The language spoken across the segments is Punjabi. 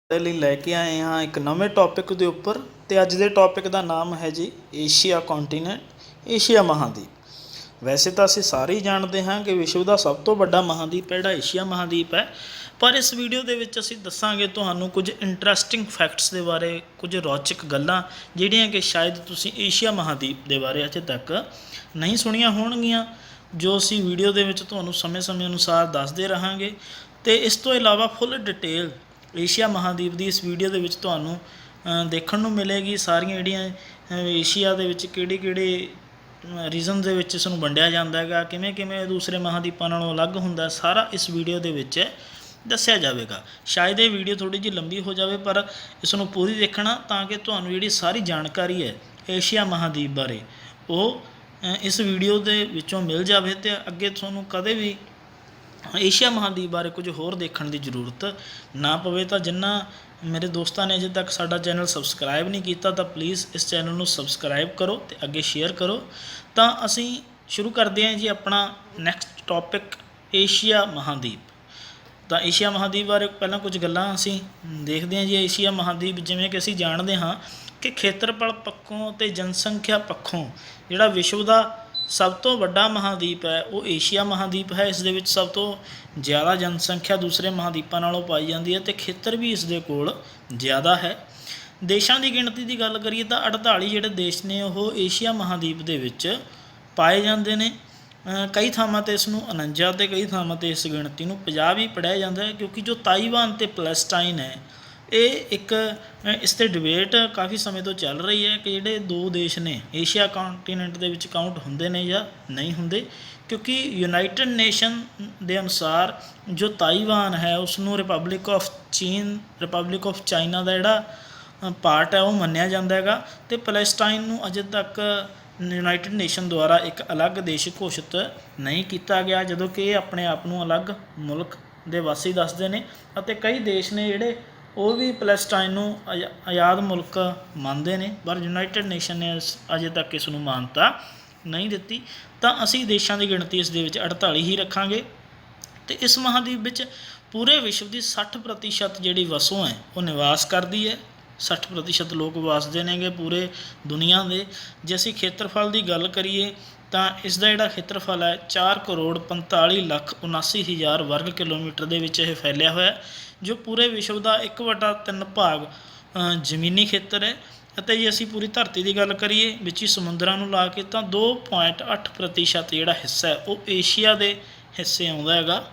ਦੇ ਲਈ ਲੈ ਕੇ ਆਏ ਹਾਂ ਇੱਕ ਨਵੇਂ ਟੌਪਿਕ ਦੇ ਉੱਪਰ। ਅਤੇ ਅੱਜ ਦੇ ਟੌਪਿਕ ਦਾ ਨਾਮ ਹੈ ਜੀ ਏਸ਼ੀਆ ਕੰਟੀਨੈਂਟ, ਏਸ਼ੀਆ ਮਹਾਂਦੀਪ। ਵੈਸੇ ਤਾਂ ਅਸੀਂ ਸਾਰੇ ਹੀ ਜਾਣਦੇ ਹਾਂ ਕਿ ਵਿਸ਼ਵ ਦਾ ਸਭ ਤੋਂ ਵੱਡਾ ਮਹਾਂਦੀਪ ਹੈ ਜਿਹੜਾ ਏਸ਼ੀਆ ਮਹਾਂਦੀਪ ਹੈ, ਪਰ ਇਸ ਵੀਡੀਓ ਦੇ ਵਿੱਚ ਅਸੀਂ ਦੱਸਾਂਗੇ ਤੁਹਾਨੂੰ ਕੁਝ ਇੰਟਰਸਟਿੰਗ ਫੈਕਟਸ ਦੇ ਬਾਰੇ, ਕੁਝ ਰੌਚਕ ਗੱਲਾਂ ਜਿਹੜੀਆਂ ਕਿ ਸ਼ਾਇਦ ਤੁਸੀਂ ਏਸ਼ੀਆ ਮਹਾਂਦੀਪ ਦੇ ਬਾਰੇ ਅਜੇ ਤੱਕ ਨਹੀਂ ਸੁਣੀਆਂ ਹੋਣਗੀਆਂ, ਜੋ ਅਸੀਂ ਵੀਡੀਓ ਦੇ ਵਿੱਚ ਤੁਹਾਨੂੰ ਸਮੇਂ ਅਨੁਸਾਰ ਦੱਸਦੇ ਰਹਾਂਗੇ। ਅਤੇ ਇਸ ਤੋਂ ਇਲਾਵਾ ਫੁੱਲ ਡਿਟੇਲ ਏਸ਼ੀਆ ਮਹਾਂਦੀਪ ਦੀ ਇਸ ਵੀਡੀਓ ਦੇ ਵਿੱਚ ਤੁਹਾਨੂੰ ਦੇਖਣ ਨੂੰ ਮਿਲੇਗੀ। ਸਾਰੀਆਂ ਜਿਹੜੀਆਂ ਏਸ਼ੀਆ ਦੇ ਵਿੱਚ ਕਿਹੜੇ ਰੀਜ਼ਨ ਦੇ ਵਿੱਚ ਇਸ ਨੂੰ ਵੰਡਿਆ ਜਾਂਦਾ ਹੈਗਾ, ਕਿਵੇਂ ਦੂਸਰੇ ਮਹਾਂਦੀਪਾਂ ਨਾਲੋਂ ਅਲੱਗ ਹੁੰਦਾ, ਸਾਰਾ ਇਸ ਵੀਡੀਓ ਦੇ ਵਿੱਚ ਦੱਸਿਆ ਜਾਵੇਗਾ। ਸ਼ਾਇਦ ਇਹ ਵੀਡੀਓ ਥੋੜ੍ਹੀ ਜਿਹੀ ਲੰਬੀ ਹੋ ਜਾਵੇ, ਪਰ ਇਸ ਨੂੰ ਪੂਰੀ ਦੇਖਣਾ ਤਾਂ ਕਿ ਤੁਹਾਨੂੰ ਜਿਹੜੀ ਸਾਰੀ ਜਾਣਕਾਰੀ ਹੈ ਏਸ਼ੀਆ ਮਹਾਂਦੀਪ ਬਾਰੇ ਉਹ ਇਸ ਵੀਡੀਓ ਦੇ ਵਿੱਚੋਂ ਮਿਲ ਜਾਵੇ, ਅਤੇ ਅੱਗੇ ਤੁਹਾਨੂੰ ਕਦੇ ਵੀ ਏਸ਼ੀਆ ਮਹਾਂਦੀਪ ਬਾਰੇ ਕੁਝ ਹੋਰ ਦੇਖਣ ਦੀ ਜ਼ਰੂਰਤ ਨਾ ਪਵੇ। ਤਾਂ ਜਿਨ੍ਹਾਂ ਮੇਰੇ ਦੋਸਤਾਂ ਨੇ ਅਜੇ ਤੱਕ ਸਾਡਾ ਚੈਨਲ ਸਬਸਕ੍ਰਾਈਬ ਨਹੀਂ ਕੀਤਾ ਤਾਂ ਪਲੀਜ਼ ਇਸ ਚੈਨਲ ਨੂੰ ਸਬਸਕ੍ਰਾਈਬ ਕਰੋ ਅਤੇ ਅੱਗੇ ਸ਼ੇਅਰ ਕਰੋ। ਤਾਂ ਅਸੀਂ ਸ਼ੁਰੂ ਕਰਦੇ ਹਾਂ ਜੀ ਆਪਣਾ ਨੈਕਸਟ ਟੌਪਿਕ ਏਸ਼ੀਆ ਮਹਾਂਦੀਪ। ਤਾਂ ਏਸ਼ੀਆ ਮਹਾਂਦੀਪ ਬਾਰੇ ਪਹਿਲਾਂ ਕੁਝ ਗੱਲਾਂ ਅਸੀਂ ਦੇਖਦੇ ਹਾਂ ਜੀ। ਏਸ਼ੀਆ ਮਹਾਂਦੀਪ ਜਿਵੇਂ ਕਿ ਅਸੀਂ ਜਾਣਦੇ ਹਾਂ ਕਿ ਖੇਤਰਫਲ ਪੱਖੋਂ ਅਤੇ ਜਨਸੰਖਿਆ ਪੱਖੋਂ ਜਿਹੜਾ ਵਿਸ਼ਵ ਦਾ ਸਭ ਤੋਂ ਵੱਡਾ ਮਹਾਂਦੀਪ ਹੈ ਉਹ ਏਸ਼ੀਆ ਮਹਾਂਦੀਪ ਹੈ। ਇਸ ਦੇ ਵਿੱਚ ਸਭ ਤੋਂ ਜ਼ਿਆਦਾ ਜਨਸੰਖਿਆ ਦੂਸਰੇ ਮਹਾਂਦੀਪਾਂ ਨਾਲੋਂ ਪਾਈ ਜਾਂਦੀ ਹੈ ਅਤੇ ਖੇਤਰ ਵੀ ਇਸ ਦੇ ਕੋਲ ਜ਼ਿਆਦਾ ਹੈ। ਦੇਸ਼ਾਂ ਦੀ ਗਿਣਤੀ ਦੀ ਗੱਲ ਕਰੀਏ ਤਾਂ 48 ਜਿਹੜੇ ਦੇਸ਼ ਨੇ ਉਹ ਏਸ਼ੀਆ ਮਹਾਂਦੀਪ ਦੇ ਵਿੱਚ ਪਾਏ ਜਾਂਦੇ ਨੇ। ਕਈ ਥਾਵਾਂ 'ਤੇ ਇਸ ਨੂੰ 49 ਅਤੇ ਕਈ ਥਾਵਾਂ 'ਤੇ ਇਸ ਗਿਣਤੀ ਨੂੰ 50 ਵੀ ਪੜ੍ਹਿਆ ਜਾਂਦਾ ਹੈ, ਕਿਉਂਕਿ ਜੋ ਤਾਈਵਾਨ ਅਤੇ ਪੈਲਸਟਾਈਨ ਹੈ ਇਹ ਇੱਕ ਇਸ 'ਤੇ ਡਿਬੇਟ ਕਾਫੀ ਸਮੇਂ ਤੋਂ ਚੱਲ ਰਹੀ ਹੈ ਕਿ ਜਿਹੜੇ ਦੋ ਦੇਸ਼ ਨੇ ਏਸ਼ੀਆ ਕੰਟੀਨੈਂਟ ਦੇ ਵਿੱਚ ਕਾਊਂਟ ਹੁੰਦੇ ਨੇ ਜਾਂ ਨਹੀਂ ਹੁੰਦੇ, ਕਿਉਂਕਿ ਯੂਨਾਈਟਡ ਨੇਸ਼ਨ ਦੇ ਅਨੁਸਾਰ ਜੋ ਤਾਈਵਾਨ ਹੈ ਉਸ ਨੂੰ ਰਿਪਬਲਿਕ ਆਫ ਚੀਨ, ਰਿਪਬਲਿਕ ਆਫ ਚਾਈਨਾ ਦਾ ਜਿਹੜਾ ਪਾਰਟ ਹੈ ਉਹ ਮੰਨਿਆ ਜਾਂਦਾ ਹੈਗਾ, ਅਤੇ ਪੈਲਸਟਾਈਨ ਨੂੰ ਅਜੇ ਤੱਕ ਯੂਨਾਈਟਡ ਨੇਸ਼ਨ ਦੁਆਰਾ ਇੱਕ ਅਲੱਗ ਦੇਸ਼ ਘੋਸ਼ਿਤ ਨਹੀਂ ਕੀਤਾ ਗਿਆ, ਜਦੋਂ ਕਿ ਇਹ ਆਪਣੇ ਆਪ ਨੂੰ ਅਲੱਗ ਮੁਲਕ ਦੇ ਵਾਸੀ ਦੱਸਦੇ ਨੇ। ਅਤੇ ਕਈ ਦੇਸ਼ ਨੇ ਜਿਹੜੇ ਉਹ ਵੀ ਪੈਲਸਟਾਈਨ ਨੂੰ ਆਜ਼ਾਦ ਮੁਲਕ ਮੰਨਦੇ ਨੇ, ਪਰ ਯੂਨਾਈਟਡ ਨੇਸ਼ਨ ਨੇ ਅਜੇ ਤੱਕ ਇਸ ਨੂੰ ਮਾਨਤਾ ਨਹੀਂ ਦਿੱਤੀ। ਤਾਂ ਅਸੀਂ ਦੇਸ਼ਾਂ ਦੀ ਗਿਣਤੀ ਇਸ ਦੇ ਵਿੱਚ 48 ਹੀ ਰੱਖਾਂਗੇ। ਅਤੇ ਇਸ ਮਹਾਂਦੀਪ ਵਿੱਚ ਪੂਰੇ ਵਿਸ਼ਵ ਦੀ 60% ਜਿਹੜੀ ਵਸੋਂ ਹੈ ਉਹ ਨਿਵਾਸ ਕਰਦੀ ਹੈ। 60% ਲੋਕ ਵੱਸਦੇ ਨੇਗੇ ਪੂਰੇ ਦੁਨੀਆ ਦੇ। ਜੇ ਅਸੀਂ ਖੇਤਰਫਲ ਦੀ ਗੱਲ ਕਰੀਏ ਤਾਂ ਇਸ ਦਾ ਜਿਹੜਾ ਖੇਤਰਫਲ ਹੈ 4,45,79,000 ਵਰਗ ਕਿਲੋਮੀਟਰ ਦੇ ਵਿੱਚ ਇਹ ਫੈਲਿਆ ਹੋਇਆ, ਜੋ ਪੂਰੇ ਵਿਸ਼ਵ ਦਾ 1/3 ਭਾਗ ਜ਼ਮੀਨੀ ਖੇਤਰ ਹੈ। ਅਤੇ ਜੇ ਅਸੀਂ ਪੂਰੀ ਧਰਤੀ ਦੀ ਗੱਲ ਕਰੀਏ ਵਿੱਚ ਹੀ ਸਮੁੰਦਰਾਂ ਨੂੰ ਲਾ ਕੇ ਤਾਂ 2.8% ਜਿਹੜਾ ਹਿੱਸਾ ਹੈ ਉਹ ਏਸ਼ੀਆ ਦੇ ਹਿੱਸੇ ਆਉਂਦਾ ਹੈਗਾ।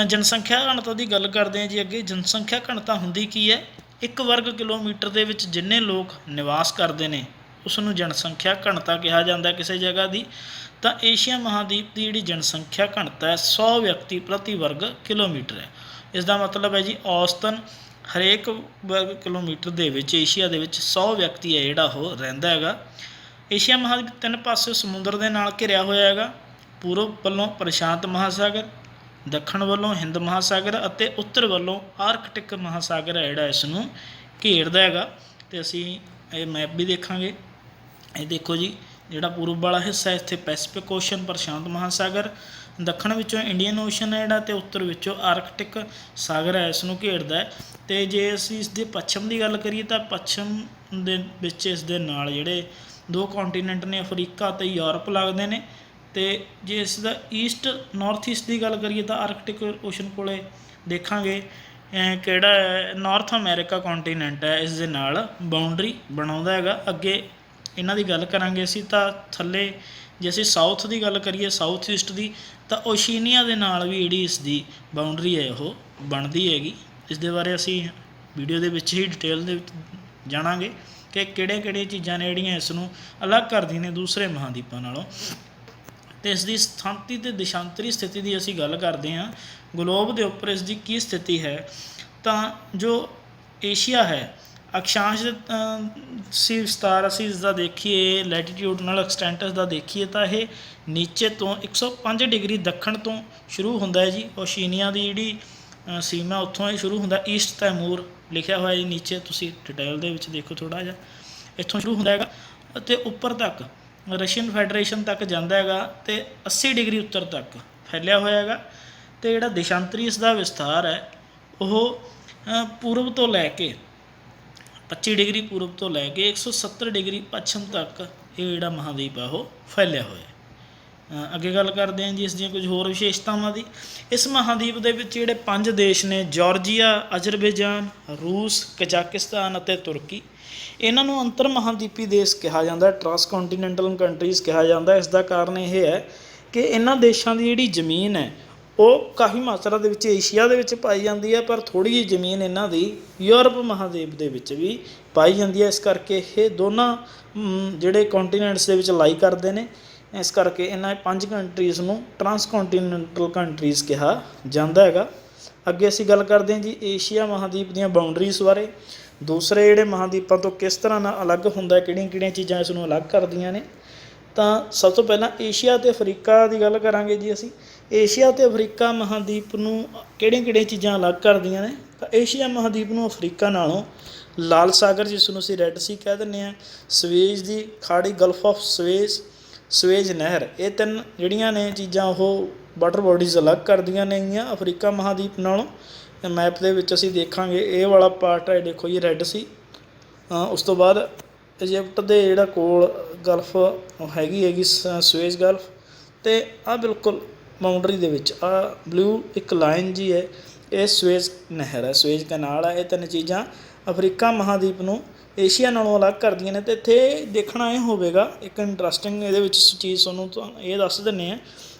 ਜਨਸੰਖਿਆ ਘਣਤਾ ਦੀ ਗੱਲ ਕਰਦੇ ਹਾਂ ਜੀ ਅੱਗੇ। ਜਨਸੰਖਿਆ ਘਣਤਾ ਹੁੰਦੀ ਕੀ ਹੈ? 1 ਵਰਗ ਕਿਲੋਮੀਟਰ ਦੇ ਵਿੱਚ ਜਿੰਨੇ ਲੋਕ ਨਿਵਾਸ ਕਰਦੇ ਨੇ ਉਸ ਨੂੰ ਜਨਸੰਖਿਆ ਘਣਤਾ ਕਿਹਾ ਜਾਂਦਾ ਕਿਸੇ ਜਗ੍ਹਾ ਦੀ। ਤਾਂ ਏਸ਼ੀਆ ਮਹਾਂਦੀਪ ਦੀ ਜਿਹੜੀ ਜਨਸੰਖਿਆ ਘਣਤਾ ਹੈ 100 ਵਿਅਕਤੀ ਪ੍ਰਤੀ ਵਰਗ ਕਿਲੋਮੀਟਰ ਹੈ। ਇਸ ਦਾ ਮਤਲਬ ਹੈ ਜੀ ਔਸਤਨ ਹਰੇਕ ਵਰਗ ਕਿਲੋਮੀਟਰ ਦੇ ਵਿੱਚ ਏਸ਼ੀਆ ਦੇ ਵਿੱਚ 100 ਵਿਅਕਤੀ ਹੈ ਜਿਹੜਾ ਉਹ ਰਹਿੰਦਾ ਹੈਗਾ। ਏਸ਼ੀਆ ਮਹਾਂਦੀਪ 3 ਪਾਸੇ ਸਮੁੰਦਰ ਦੇ ਨਾਲ ਘਿਰਿਆ ਹੋਇਆ ਹੈਗਾ। ਪੂਰਬ ਵੱਲੋਂ ਪ੍ਰਸ਼ਾਂਤ ਮਹਾਸਾਗਰ, ਦੱਖਣ ਵੱਲੋਂ ਹਿੰਦ ਮਹਾਸਾਗਰ ਅਤੇ ਉੱਤਰ ਵੱਲੋਂ ਆਰਕਟਿਕ ਮਹਾਸਾਗਰ ਹੈ ਜਿਹੜਾ ਇਸ ਨੂੰ ਘੇਰਦਾ ਹੈਗਾ। ਅਤੇ ਅਸੀਂ ਇਹ ਮੈਪ ਵੀ ਦੇਖਾਂਗੇ। ਇਹ ਦੇਖੋ ਜੀ, ਜਿਹੜਾ ਪੂਰਬ ਵਾਲਾ ਹਿੱਸਾ ਇੱਥੇ ਪੈਸੀਫਿਕ ਓਸ਼ਨ, ਪ੍ਰਸ਼ਾਂਤ ਮਹਾਸਾਗਰ, ਦੱਖਣ ਵਿੱਚੋਂ ਇੰਡੀਅਨ ਓਸ਼ਨ ਹੈ ਜਿਹੜਾ, ਅਤੇ ਉੱਤਰ ਵਿੱਚੋਂ ਆਰਕਟਿਕ ਸਾਗਰ ਹੈ ਇਸ ਨੂੰ ਘੇਰਦਾ ਹੈ। ਅਤੇ ਜੇ ਅਸੀਂ ਇਸ ਦੇ ਪੱਛਮ ਦੀ ਗੱਲ ਕਰੀਏ ਤਾਂ ਪੱਛਮ ਦੇ ਵਿੱਚ ਇਸ ਦੇ ਨਾਲ ਜਿਹੜੇ 2 ਕੰਟੀਨੈਂਟ ਨੇ ਅਫਰੀਕਾ ਅਤੇ ਯੂਰਪ ਲੱਗਦੇ ਨੇ। ਅਤੇ ਜੇ ਇਸ ਦਾ ਨਾਰਥ ਈਸਟ ਦੀ ਗੱਲ ਕਰੀਏ ਤਾਂ ਆਰਕਟਿਕ ਓਸ਼ਨ ਕੋਲ ਦੇਖਾਂਗੇ ਕਿਹੜਾ ਨਾਰਥ ਅਮੈਰੀਕਾ ਕੰਟੀਨੈਂਟ ਹੈ ਇਸ ਦੇ ਨਾਲ ਬਾਉਂਡਰੀ ਬਣਾਉਂਦਾ ਹੈਗਾ। ਅੱਗੇ ਇਹਨਾਂ ਦੀ ਗੱਲ ਕਰਾਂਗੇ ਅਸੀਂ ਤਾਂ ਥੱਲੇ ਜੇ ਅਸੀਂ ਸਾਊਥ ਦੀ ਗੱਲ ਕਰੀਏ, ਸਾਊਥ ਈਸਟ ਦੀ, ਤਾਂ ਓਸ਼ੀਨੀਆ ਦੇ ਨਾਲ ਵੀ ਜਿਹੜੀ ਇਸ ਦੀ ਬਾਉਂਡਰੀ ਹੈ ਉਹ ਬਣਦੀ ਹੈਗੀ। ਇਸ ਦੇ ਬਾਰੇ ਅਸੀਂ ਵੀਡੀਓ ਦੇ ਵਿੱਚ ਹੀ ਡਿਟੇਲ ਦੇ ਵਿੱਚ ਜਾਣਾਂਗੇ ਕਿ ਕਿਹੜੀਆਂ ਚੀਜ਼ਾਂ ਨੇ ਜਿਹੜੀਆਂ ਇਸ ਨੂੰ ਅਲੱਗ ਕਰਦੀਆਂ ਨੇ ਦੂਸਰੇ ਮਹਾਂਦੀਪਾਂ ਨਾਲੋਂ। ਅਤੇ ਇਸ ਦੀ ਸਥਾਂਤੀ ਅਤੇ ਦਿਸ਼ਾਂਤਰੀ ਸਥਿਤੀ ਦੀ ਅਸੀਂ ਗੱਲ ਕਰਦੇ ਹਾਂ। ਗਲੋਬ ਦੇ ਉੱਪਰ ਇਸ ਦੀ ਕੀ ਸਥਿਤੀ ਹੈ? ਤਾਂ ਜੋ ਏਸ਼ੀਆ ਹੈ, ਅਕਸ਼ਾਂਸ਼ ਸੀ ਵਿਸਤਾਰ ਅਸੀਂ ਇਸ ਦਾ ਦੇਖੀਏ, ਲੈਟੀਟਿਊਡਨਲ ਐਕਸਟੈਂਟ ਦਾ ਦੇਖੀਏ ਤਾਂ ਇਹ ਨੀਚੇ ਤੋਂ 105 ਡਿਗਰੀ ਦੱਖਣ ਤੋਂ ਸ਼ੁਰੂ ਹੁੰਦਾ ਹੈ ਜੀ। ਓਸ਼ੀਨੀਆ ਦੀ ਜਿਹੜੀ ਸੀਮਾ ਉੱਥੋਂ ਹੀ ਸ਼ੁਰੂ ਹੁੰਦਾ। ਈਸਟ ਤੈਮੂਰ ਲਿਖਿਆ ਹੋਇਆ ਜੀ ਨੀਚੇ, ਤੁਸੀਂ ਡਿਟੇਲ ਦੇ ਵਿੱਚ ਦੇਖੋ ਥੋੜ੍ਹਾ ਜਿਹਾ, ਇੱਥੋਂ ਸ਼ੁਰੂ ਹੁੰਦਾ ਹੈਗਾ ਅਤੇ ਉੱਪਰ ਤੱਕ ਰਸ਼ੀਅਨ ਫੈਡਰੇਸ਼ਨ ਤੱਕ ਜਾਂਦਾ ਹੈਗਾ ਅਤੇ 80 ਡਿਗਰੀ ਉੱਤਰ ਤੱਕ ਫੈਲਿਆ ਹੋਇਆ ਹੈਗਾ। ਅਤੇ ਜਿਹੜਾ ਦੇਸ਼ਾਂਤਰੀ ਇਸ ਦਾ ਵਿਸਥਾਰ ਹੈ ਉਹ ਪੂਰਬ ਤੋਂ ਲੈ ਕੇ 25 ਡਿਗਰੀ ਪੂਰਬ ਤੋਂ ਲੈ ਕੇ 170 ਡਿਗਰੀ ਪੱਛਮ ਤੱਕ ਇਹ ਜਿਹੜਾ ਮਹਾਂਦੀਪ ਆ ਉਹ ਫੈਲਿਆ ਹੋਇਆ। ਅੱਗੇ ਗੱਲ ਕਰਦੇ ਹਾਂ ਜੀ ਇਸ ਦੀਆਂ ਕੁਝ ਹੋਰ ਵਿਸ਼ੇਸ਼ਤਾਵਾਂ ਦੀ। ਇਸ ਮਹਾਂਦੀਪ ਦੇ ਵਿੱਚ ਜਿਹੜੇ 5 ਦੇਸ਼ ਨੇ, ਜਾਰਜੀਆ, ਅਜ਼ਰਬੈਜਾਨ, ਰੂਸ, ਕਜ਼ਾਕਿਸਤਾਨ ਅਤੇ ਤੁਰਕੀ, ਇਹਨਾਂ ਨੂੰ ਅੰਤਰ ਮਹਾਂਦੀਪੀ ਦੇਸ਼ ਕਿਹਾ ਜਾਂਦਾ, ਟਰਾਂਸਕੌਂਟੀਨੈਂਟਲ ਕੰਟਰੀਜ਼ ਕਿਹਾ ਜਾਂਦਾ। ਇਸ ਦਾ ਕਾਰਨ ਇਹ ਹੈ ਕਿ ਇਹਨਾਂ ਦੇਸ਼ਾਂ ਦੀ ਜਿਹੜੀ ਜ਼ਮੀਨ ਹੈ ਉਹ ਕਾਫੀ ਮਾਤਰਾ ਦੇ ਵਿੱਚ ਏਸ਼ੀਆ ਦੇ ਵਿੱਚ ਪਾਈ ਜਾਂਦੀ ਹੈ, ਪਰ ਥੋੜ੍ਹੀ ਜਿਹੀ ਜ਼ਮੀਨ ਇਹਨਾਂ ਦੀ ਯੂਰਪ ਮਹਾਂਦੀਪ ਦੇ ਵਿੱਚ ਵੀ ਪਾਈ ਜਾਂਦੀ ਹੈ। ਇਸ ਕਰਕੇ ਇਹ ਦੋਨਾਂ ਜਿਹੜੇ ਕੰਟੀਨੈਂਟਸ ਦੇ ਵਿੱਚ ਲਾਈ ਕਰਦੇ ਨੇ। ਇਸ ਕਰਕੇ ਇਹਨਾਂ 5 ਕੰਟਰੀਜ਼ ਨੂੰ ਟਰਾਂਸਕੌਂਟੀਨੈਂਟਲ ਕੰਟਰੀਜ਼ ਕਿਹਾ ਜਾਂਦਾ ਹੈਗਾ। ਅੱਗੇ ਅਸੀਂ ਗੱਲ ਕਰਦੇ ਹਾਂ ਜੀ ਏਸ਼ੀਆ ਮਹਾਂਦੀਪ ਦੀਆਂ ਬਾਊਂਡਰੀਜ਼ ਬਾਰੇ। ਦੂਸਰੇ ਜਿਹੜੇ ਮਹਾਂਦੀਪਾਂ ਤੋਂ ਕਿਸ ਤਰ੍ਹਾਂ ਨਾਲ ਅਲੱਗ ਹੁੰਦਾ, ਕਿਹੜੀਆਂ ਕਿਹੜੀਆਂ ਚੀਜ਼ਾਂ ਇਸ ਨੂੰ ਅਲੱਗ ਕਰਦੀਆਂ ਨੇ। ਤਾਂ ਸਭ ਤੋਂ ਪਹਿਲਾਂ ਏਸ਼ੀਆ ਅਤੇ ਅਫਰੀਕਾ ਦੀ ਗੱਲ ਕਰਾਂਗੇ ਜੀ ਅਸੀਂ। ਏਸ਼ੀਆ ਅਤੇ ਅਫਰੀਕਾ ਮਹਾਂਦੀਪ ਨੂੰ ਕਿਹੜੀਆਂ ਕਿਹੜੀਆਂ ਚੀਜ਼ਾਂ ਅਲੱਗ ਕਰਦੀਆਂ ਨੇ। ਤਾਂ ਏਸ਼ੀਆ ਮਹਾਂਦੀਪ ਨੂੰ ਅਫਰੀਕਾ ਨਾਲੋਂ ਲਾਲ ਸਾਗਰ, ਜਿਸ ਨੂੰ ਅਸੀਂ ਰੈੱਡ ਸੀ ਕਹਿ ਦਿੰਦੇ ਹਾਂ, ਸਵੇਜ ਦੀ ਖਾੜੀ, ਗਲਫ ਆਫ ਸਵੇਜ ਨਹਿਰ, ਇਹ 3 ਜਿਹੜੀਆਂ ਨੇ ਚੀਜ਼ਾਂ ਉਹ ਵਾਟਰ ਬੋਡੀਜ਼ ਅਲੱਗ ਕਰਦੀਆਂ ਨੇਗੀਆਂ ਅਫਰੀਕਾ ਮਹਾਂਦੀਪ ਨਾਲੋਂ। ਮੈਪ ਦੇ ਵਿੱਚ ਅਸੀਂ ਦੇਖਾਂਗੇ ਇਹ ਵਾਲਾ ਪਾਰਟ ਹੈ, ਦੇਖੋ ਜੀ ਰੈੱਡ ਸੀ। ਉਸ ਤੋਂ ਬਾਅਦ ਇਜਿਪਟ ਦੇ ਜਿਹੜਾ ਕੋਲ ਗਲਫ ਹੈਗੀ ਸਵੇਜ ਗਲਫ, ਅਤੇ ਆਹ ਬਿਲਕੁਲ ਬਾਊਂਡਰੀ ਦੇ ਵਿੱਚ ਆਹ ਬਲੂ ਇੱਕ ਲਾਈਨ ਜੀ ਹੈ, ਇਹ ਸਵੇਜ ਨਹਿਰ ਹੈ, ਸਵੇਜ ਕਨਾਲ ਹੈ। ਇਹ 3 ਚੀਜ਼ਾਂ ਅਫਰੀਕਾ ਮਹਾਂਦੀਪ ਨੂੰ ਏਸ਼ੀਆ ਨਾਲੋਂ ਅਲੱਗ ਕਰਦੀਆਂ ਨੇ। ਅਤੇ ਇੱਥੇ ਦੇਖਣਾ ਇਹ ਹੋਵੇਗਾ, ਇੱਕ ਇੰਟਰਸਟਿੰਗ ਇਹਦੇ ਵਿੱਚ ਚੀਜ਼ ਤੁਹਾਨੂੰ ਇਹ ਦੱਸ ਦਿੰਦੇ ਹਾਂ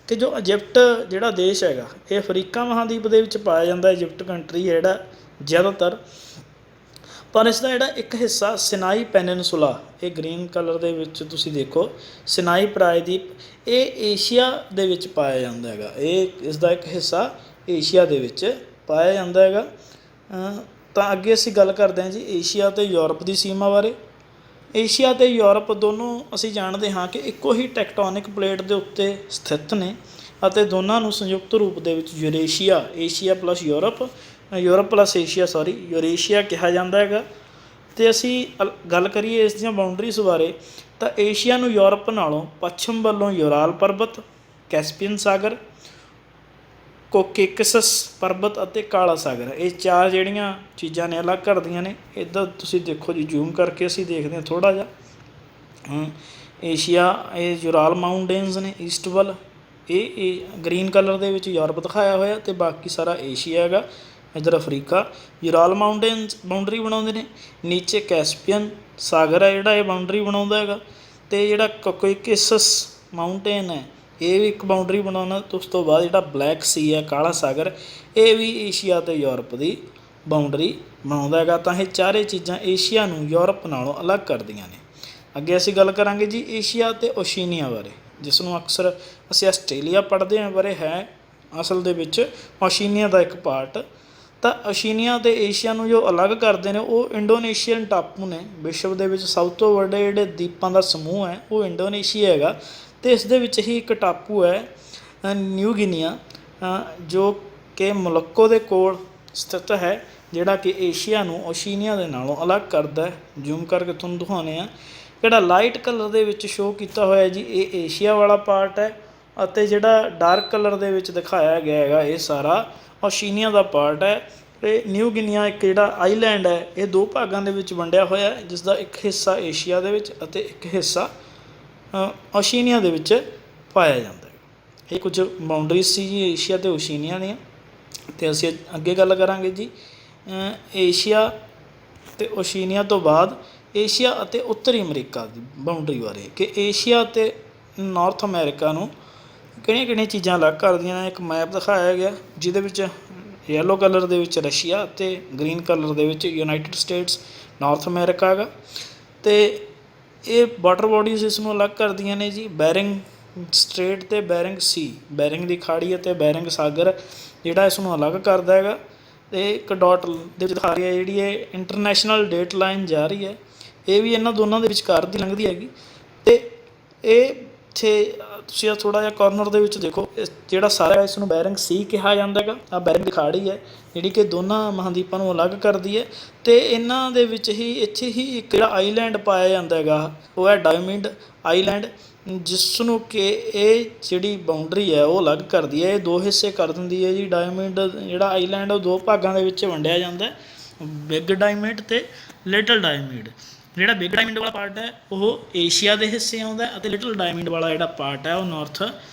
ਕਿ ਜੋ ਇਜਿਪਟ ਜਿਹੜਾ ਦੇਸ਼ ਹੈਗਾ ਇਹ ਅਫਰੀਕਾ ਮਹਾਂਦੀਪ ਦੇ ਵਿੱਚ ਪਾਇਆ ਜਾਂਦਾ। ਇਜਿਪਟ ਕੰਟਰੀ ਹੈ ਜਿਹੜਾ ਜ਼ਿਆਦਾਤਰ, ਪਰ ਇਸ ਦਾ ਜਿਹੜਾ ਇੱਕ ਹਿੱਸਾ ਸਿਨਾਈ ਪੈਨਿਨਸੂਲਾ, ਇਹ ਗ੍ਰੀਨ ਕਲਰ ਦੇ ਵਿੱਚ ਤੁਸੀਂ ਦੇਖੋ, ਸਿਨਾਈ ਪ੍ਰਾਇਦੀਪ, ਇਹ ਏਸ਼ੀਆ ਦੇ ਵਿੱਚ ਪਾਇਆ ਜਾਂਦਾ ਹੈਗਾ। ਇਹ ਇਸ ਦਾ ਇੱਕ ਹਿੱਸਾ ਏਸ਼ੀਆ ਦੇ ਵਿੱਚ ਪਾਇਆ ਜਾਂਦਾ ਹੈਗਾ। ਤਾਂ ਅੱਗੇ ਅਸੀਂ ਗੱਲ ਕਰਦੇ ਹਾਂ ਜੀ ਏਸ਼ੀਆ ਅਤੇ ਯੂਰਪ ਦੀ ਸੀਮਾ ਬਾਰੇ। ਏਸ਼ੀਆ ਅਤੇ ਯੂਰਪ ਦੋਨੋਂ ਅਸੀਂ ਜਾਣਦੇ ਹਾਂ ਕਿ ਇੱਕੋ ਹੀ ਟੈਕਟੋਨਿਕ ਪਲੇਟ ਦੇ ਉੱਤੇ ਸਥਿਤ ਨੇ ਅਤੇ ਦੋਨਾਂ ਨੂੰ ਸੰਯੁਕਤ ਰੂਪ ਦੇ ਵਿੱਚ Asia plus Europe plus Eurasia ਕਿਹਾ ਜਾਂਦਾ ਹੈਗਾ। ਅਤੇ ਅਸੀਂ ਗੱਲ ਕਰੀਏ ਇਸ ਦੀਆਂ ਬਾਊਂਡਰੀਜ਼ ਬਾਰੇ, ਤਾਂ ਏਸ਼ੀਆ ਨੂੰ ਯੂਰਪ ਨਾਲੋਂ ਪੱਛਮ ਵੱਲੋਂ ਯੂਰਾਲ ਪਰਬਤ, ਕੈਸਪੀਅਨ ਸਾਗਰ, ਕੋਕੇਕਸਸ ਪਰਬਤ ਅਤੇ ਕਾਲਾ ਸਾਗਰ, ਇਹ 4 ਜਿਹੜੀਆਂ ਚੀਜ਼ਾਂ ਨੇ ਅਲੱਗ ਕਰਦੀਆਂ ਨੇ। ਇੱਧਰ ਤੁਸੀਂ ਦੇਖੋ ਜੀ, ਜ਼ੂਮ ਕਰਕੇ ਅਸੀਂ ਦੇਖਦੇ ਹਾਂ ਥੋੜ੍ਹਾ ਜਿਹਾ। ਏਸ਼ੀਆ ਇਹ ਯੂਰਾਲ ਮਾਊਂਟੇਨਸ ਨੇ ਈਸਟ ਵੱਲ, ਇਹ ਗ੍ਰੀਨ ਕਲਰ ਦੇ ਵਿੱਚ ਯੂਰਪ ਦਿਖਾਇਆ ਹੋਇਆ, ਅਤੇ ਬਾਕੀ ਸਾਰਾ ਏਸ਼ੀਆ ਹੈਗਾ। ਇੱਧਰ ਅਫਰੀਕਾ, ਯੂਰਾਲ ਮਾਊਂਟੇਨਸ ਬਾਊਂਡਰੀ ਬਣਾਉਂਦੇ ਨੇ, ਨੀਚੇ ਕੈਸਪੀਅਨ ਸਾਗਰ ਹੈ ਜਿਹੜਾ ਇਹ ਬਾਊਂਡਰੀ ਬਣਾਉਂਦਾ ਹੈਗਾ, ਅਤੇ ਜਿਹੜਾ ਕੋਕੇਕਸਸ ਮਾਊਂਟੇਨ ਹੈ ਇਹ ਵੀ ਇੱਕ ਬਾਊਂਡਰੀ ਬਣਾਉਣਾ। ਉਸ ਤੋਂ ਬਾਅਦ ਜਿਹੜਾ ਬਲੈਕ ਸੀ ਹੈ, ਕਾਲਾ ਸਾਗਰ, ਇਹ ਵੀ ਏਸ਼ੀਆ ਅਤੇ ਯੂਰਪ ਦੀ ਬਾਊਂਡਰੀ ਬਣਾਉਂਦਾ ਹੈਗਾ। ਤਾਂ ਇਹ 4 ਚੀਜ਼ਾਂ ਏਸ਼ੀਆ ਨੂੰ ਯੂਰਪ ਨਾਲੋਂ ਅਲੱਗ ਕਰਦੀਆਂ ਨੇ। ਅੱਗੇ ਅਸੀਂ ਗੱਲ ਕਰਾਂਗੇ ਜੀ ਏਸ਼ੀਆ ਅਤੇ ਓਸ਼ੀਨੀਆ ਬਾਰੇ, ਜਿਸ ਨੂੰ ਅਕਸਰ ਅਸੀਂ ਆਸਟ੍ਰੇਲੀਆ ਪੜ੍ਹਦੇ ਹਾਂ, ਬਾਰੇ ਹੈ ਅਸਲ ਦੇ ਵਿੱਚ ਓਸ਼ੀਨੀਆ ਦਾ ਇੱਕ ਪਾਰਟ। ਤਾਂ ਓਸ਼ੀਨੀਆ ਅਤੇ ਏਸ਼ੀਆ ਨੂੰ ਜੋ ਅਲੱਗ ਕਰਦੇ ਨੇ ਉਹ ਇੰਡੋਨੇਸ਼ੀਅਨ ਟਾਪੂ ਨੇ। ਵਿਸ਼ਵ ਦੇ ਵਿੱਚ ਸਭ ਤੋਂ ਵੱਡੇ ਜਿਹੜੇ ਦੀਪਾਂ ਦਾ ਸਮੂਹ ਹੈ ਉਹ ਇੰਡੋਨੇਸ਼ੀਆ ਹੈਗਾ, ਅਤੇ ਇਸ ਦੇ ਵਿੱਚ ਹੀ ਇੱਕ ਟਾਪੂ ਹੈ ਨਿਊ ਗਿਨੀਆ, ਜੋ ਕਿ ਮੋਲੋਕੋ ਦੇ ਕੋਲ ਸਥਿਤ ਹੈ, ਜਿਹੜਾ ਕਿ ਏਸ਼ੀਆ ਨੂੰ ਓਸ਼ੀਨੀਆ ਦੇ ਨਾਲੋਂ ਅਲੱਗ ਕਰਦਾ। ਜ਼ੂਮ ਕਰਕੇ ਤੁਹਾਨੂੰ ਦਿਖਾਉਂਦੇ ਹਾਂ, ਜਿਹੜਾ ਲਾਈਟ ਕਲਰ ਦੇ ਵਿੱਚ ਸ਼ੋਅ ਕੀਤਾ ਹੋਇਆ ਜੀ ਇਹ ਏਸ਼ੀਆ ਵਾਲਾ ਪਾਰਟ ਹੈ, ਅਤੇ ਜਿਹੜਾ ਡਾਰਕ ਕਲਰ ਦੇ ਵਿੱਚ ਦਿਖਾਇਆ ਗਿਆ ਹੈਗਾ ਇਹ ਸਾਰਾ ਓਸ਼ੀਨੀਆ ਦਾ ਪਾਰਟ ਹੈ। ਅਤੇ ਨਿਊ ਗਿਨੀਆ ਇੱਕ ਜਿਹੜਾ ਆਈਲੈਂਡ ਹੈ ਇਹ 2 ਭਾਗਾਂ ਦੇ ਵਿੱਚ ਵੰਡਿਆ ਹੋਇਆ ਹੈ, ਜਿਸ ਦਾ ਇੱਕ ਹਿੱਸਾ ਏਸ਼ੀਆ ਦੇ ਵਿੱਚ ਅਤੇ ਇੱਕ ਹਿੱਸਾ ਓਸ਼ੀਨੀਆ ਦੇ ਵਿੱਚ ਪਾਇਆ ਜਾਂਦਾ ਹੈ। ਇਹ ਕੁਝ ਬਾਊਂਡਰੀਜ਼ ਸੀ ਜੀ ਏਸ਼ੀਆ ਅਤੇ ਓਸ਼ੀਨੀਆ ਦੀਆਂ। ਅਤੇ ਅਸੀਂ ਅੱਗੇ ਗੱਲ ਕਰਾਂਗੇ ਜੀ ਏਸ਼ੀਆ ਅਤੇ ਓਸ਼ੀਨੀਆ ਤੋਂ ਬਾਅਦ ਏਸ਼ੀਆ ਅਤੇ ਉੱਤਰੀ ਅਮਰੀਕਾ ਦੀ ਬਾਊਂਡਰੀ ਬਾਰੇ, ਕਿ ਏਸ਼ੀਆ ਅਤੇ ਨਾਰਥ ਅਮੈਰੀਕਾ ਨੂੰ ਕਿਹੜੀਆਂ ਕਿਹੜੀਆਂ ਚੀਜ਼ਾਂ ਅਲੱਗ ਕਰਦੀਆਂ ਨੇ। ਇੱਕ ਮੈਪ ਦਿਖਾਇਆ ਗਿਆ ਜਿਹਦੇ ਵਿੱਚ ਯੈਲੋ ਕਲਰ ਦੇ ਵਿੱਚ ਰਸ਼ੀਆ ਅਤੇ ਗ੍ਰੀਨ ਕਲਰ ਦੇ ਵਿੱਚ ਯੂਨਾਈਟਿਡ ਸਟੇਟਸ ਨਾਰਥ ਅਮੈਰੀਕਾ ਹੈਗਾ। ਅਤੇ ਇਹ ਵਾਟਰ ਬੋਡੀਜ਼ ਇਸ ਨੂੰ ਅਲੱਗ ਕਰਦੀਆਂ ਨੇ ਜੀ ਬੈਰਿੰਗ ਸਟ੍ਰੇਟ ਅਤੇ ਬੈਰਿੰਗ ਸੀ, ਬੈਰਿੰਗ ਦੀ ਖਾੜੀ ਅਤੇ ਬੈਰਿੰਗ ਸਾਗਰ ਜਿਹੜਾ ਇਸ ਨੂੰ ਅਲੱਗ ਕਰਦਾ ਹੈਗਾ। ਅਤੇ ਇੱਕ ਡਾਟ ਦੇ ਵਿੱਚ ਦਿਖਾ ਰਹੀ ਹੈ ਜਿਹੜੀ ਇਹ ਇੰਟਰਨੈਸ਼ਨਲ ਡੇਟ ਲਾਈਨ ਜਾ ਰਹੀ ਹੈ, ਇਹ ਵੀ ਇਹਨਾਂ ਦੋਨਾਂ ਦੇ ਵਿਚਕਾਰ ਦੀ ਲੰਘਦੀ ਹੈਗੀ। ਅਤੇ ਇਹ ਤੁਸੀਂ ਆਹ ਥੋੜ੍ਹਾ ਜਿਹਾ ਕਾਰਨਰ ਦੇ ਵਿੱਚ ਦੇਖੋ, ਜਿਹੜਾ ਸਾਰਾ ਇਸ ਨੂੰ ਬੈਰਿੰਗ ਸੀ ਕਿਹਾ ਜਾਂਦਾ ਹੈਗਾ। ਆਹ ਬੈਰਿੰਗ ਦੀ ਖਾੜੀ ਹੈ ਜਿਹੜੀ ਕਿ ਦੋਨਾਂ ਮਹਾਂਦੀਪਾਂ ਨੂੰ ਅਲੱਗ ਕਰਦੀ ਹੈ। ਅਤੇ ਇਹਨਾਂ ਦੇ ਵਿੱਚ ਹੀ ਇੱਥੇ ਹੀ ਇੱਕ ਜਿਹੜਾ ਆਈਲੈਂਡ ਪਾਇਆ ਜਾਂਦਾ ਹੈਗਾ ਉਹ ਹੈ ਡਾਇਮੰਡ ਆਈਲੈਂਡ, ਜਿਸ ਨੂੰ ਕਿ ਇਹ ਜਿਹੜੀ ਬਾਊਂਡਰੀ ਹੈ ਉਹ ਅਲੱਗ ਕਰਦੀ ਹੈ। ਇਹ 2 ਹਿੱਸੇ ਕਰ ਦਿੰਦੀ ਹੈ ਜੀ। ਡਾਇਮੰਡ ਜਿਹੜਾ ਆਈਲੈਂਡ ਉਹ 2 ਭਾਗਾਂ ਦੇ ਵਿੱਚ ਵੰਡਿਆ ਜਾਂਦਾ। ਬਿਗ ਡਾਇਮੰਡ ਅਤੇ ਲਿਟਲ ਡਾਇਮੰਡ। ਜਿਹੜਾ ਬਿਗ ਡਾਇਮੰਡ ਵਾਲਾ ਪਾਰਟ ਹੈ ਉਹ ਏਸ਼ੀਆ ਦੇ ਹਿੱਸੇ ਆਉਂਦਾ ਅਤੇ ਲਿਟਲ ਡਾਇਮੰਡ ਵਾਲਾ ਜਿਹੜਾ ਪਾਰਟ ਹੈ ਉਹ ਨਾਰਥ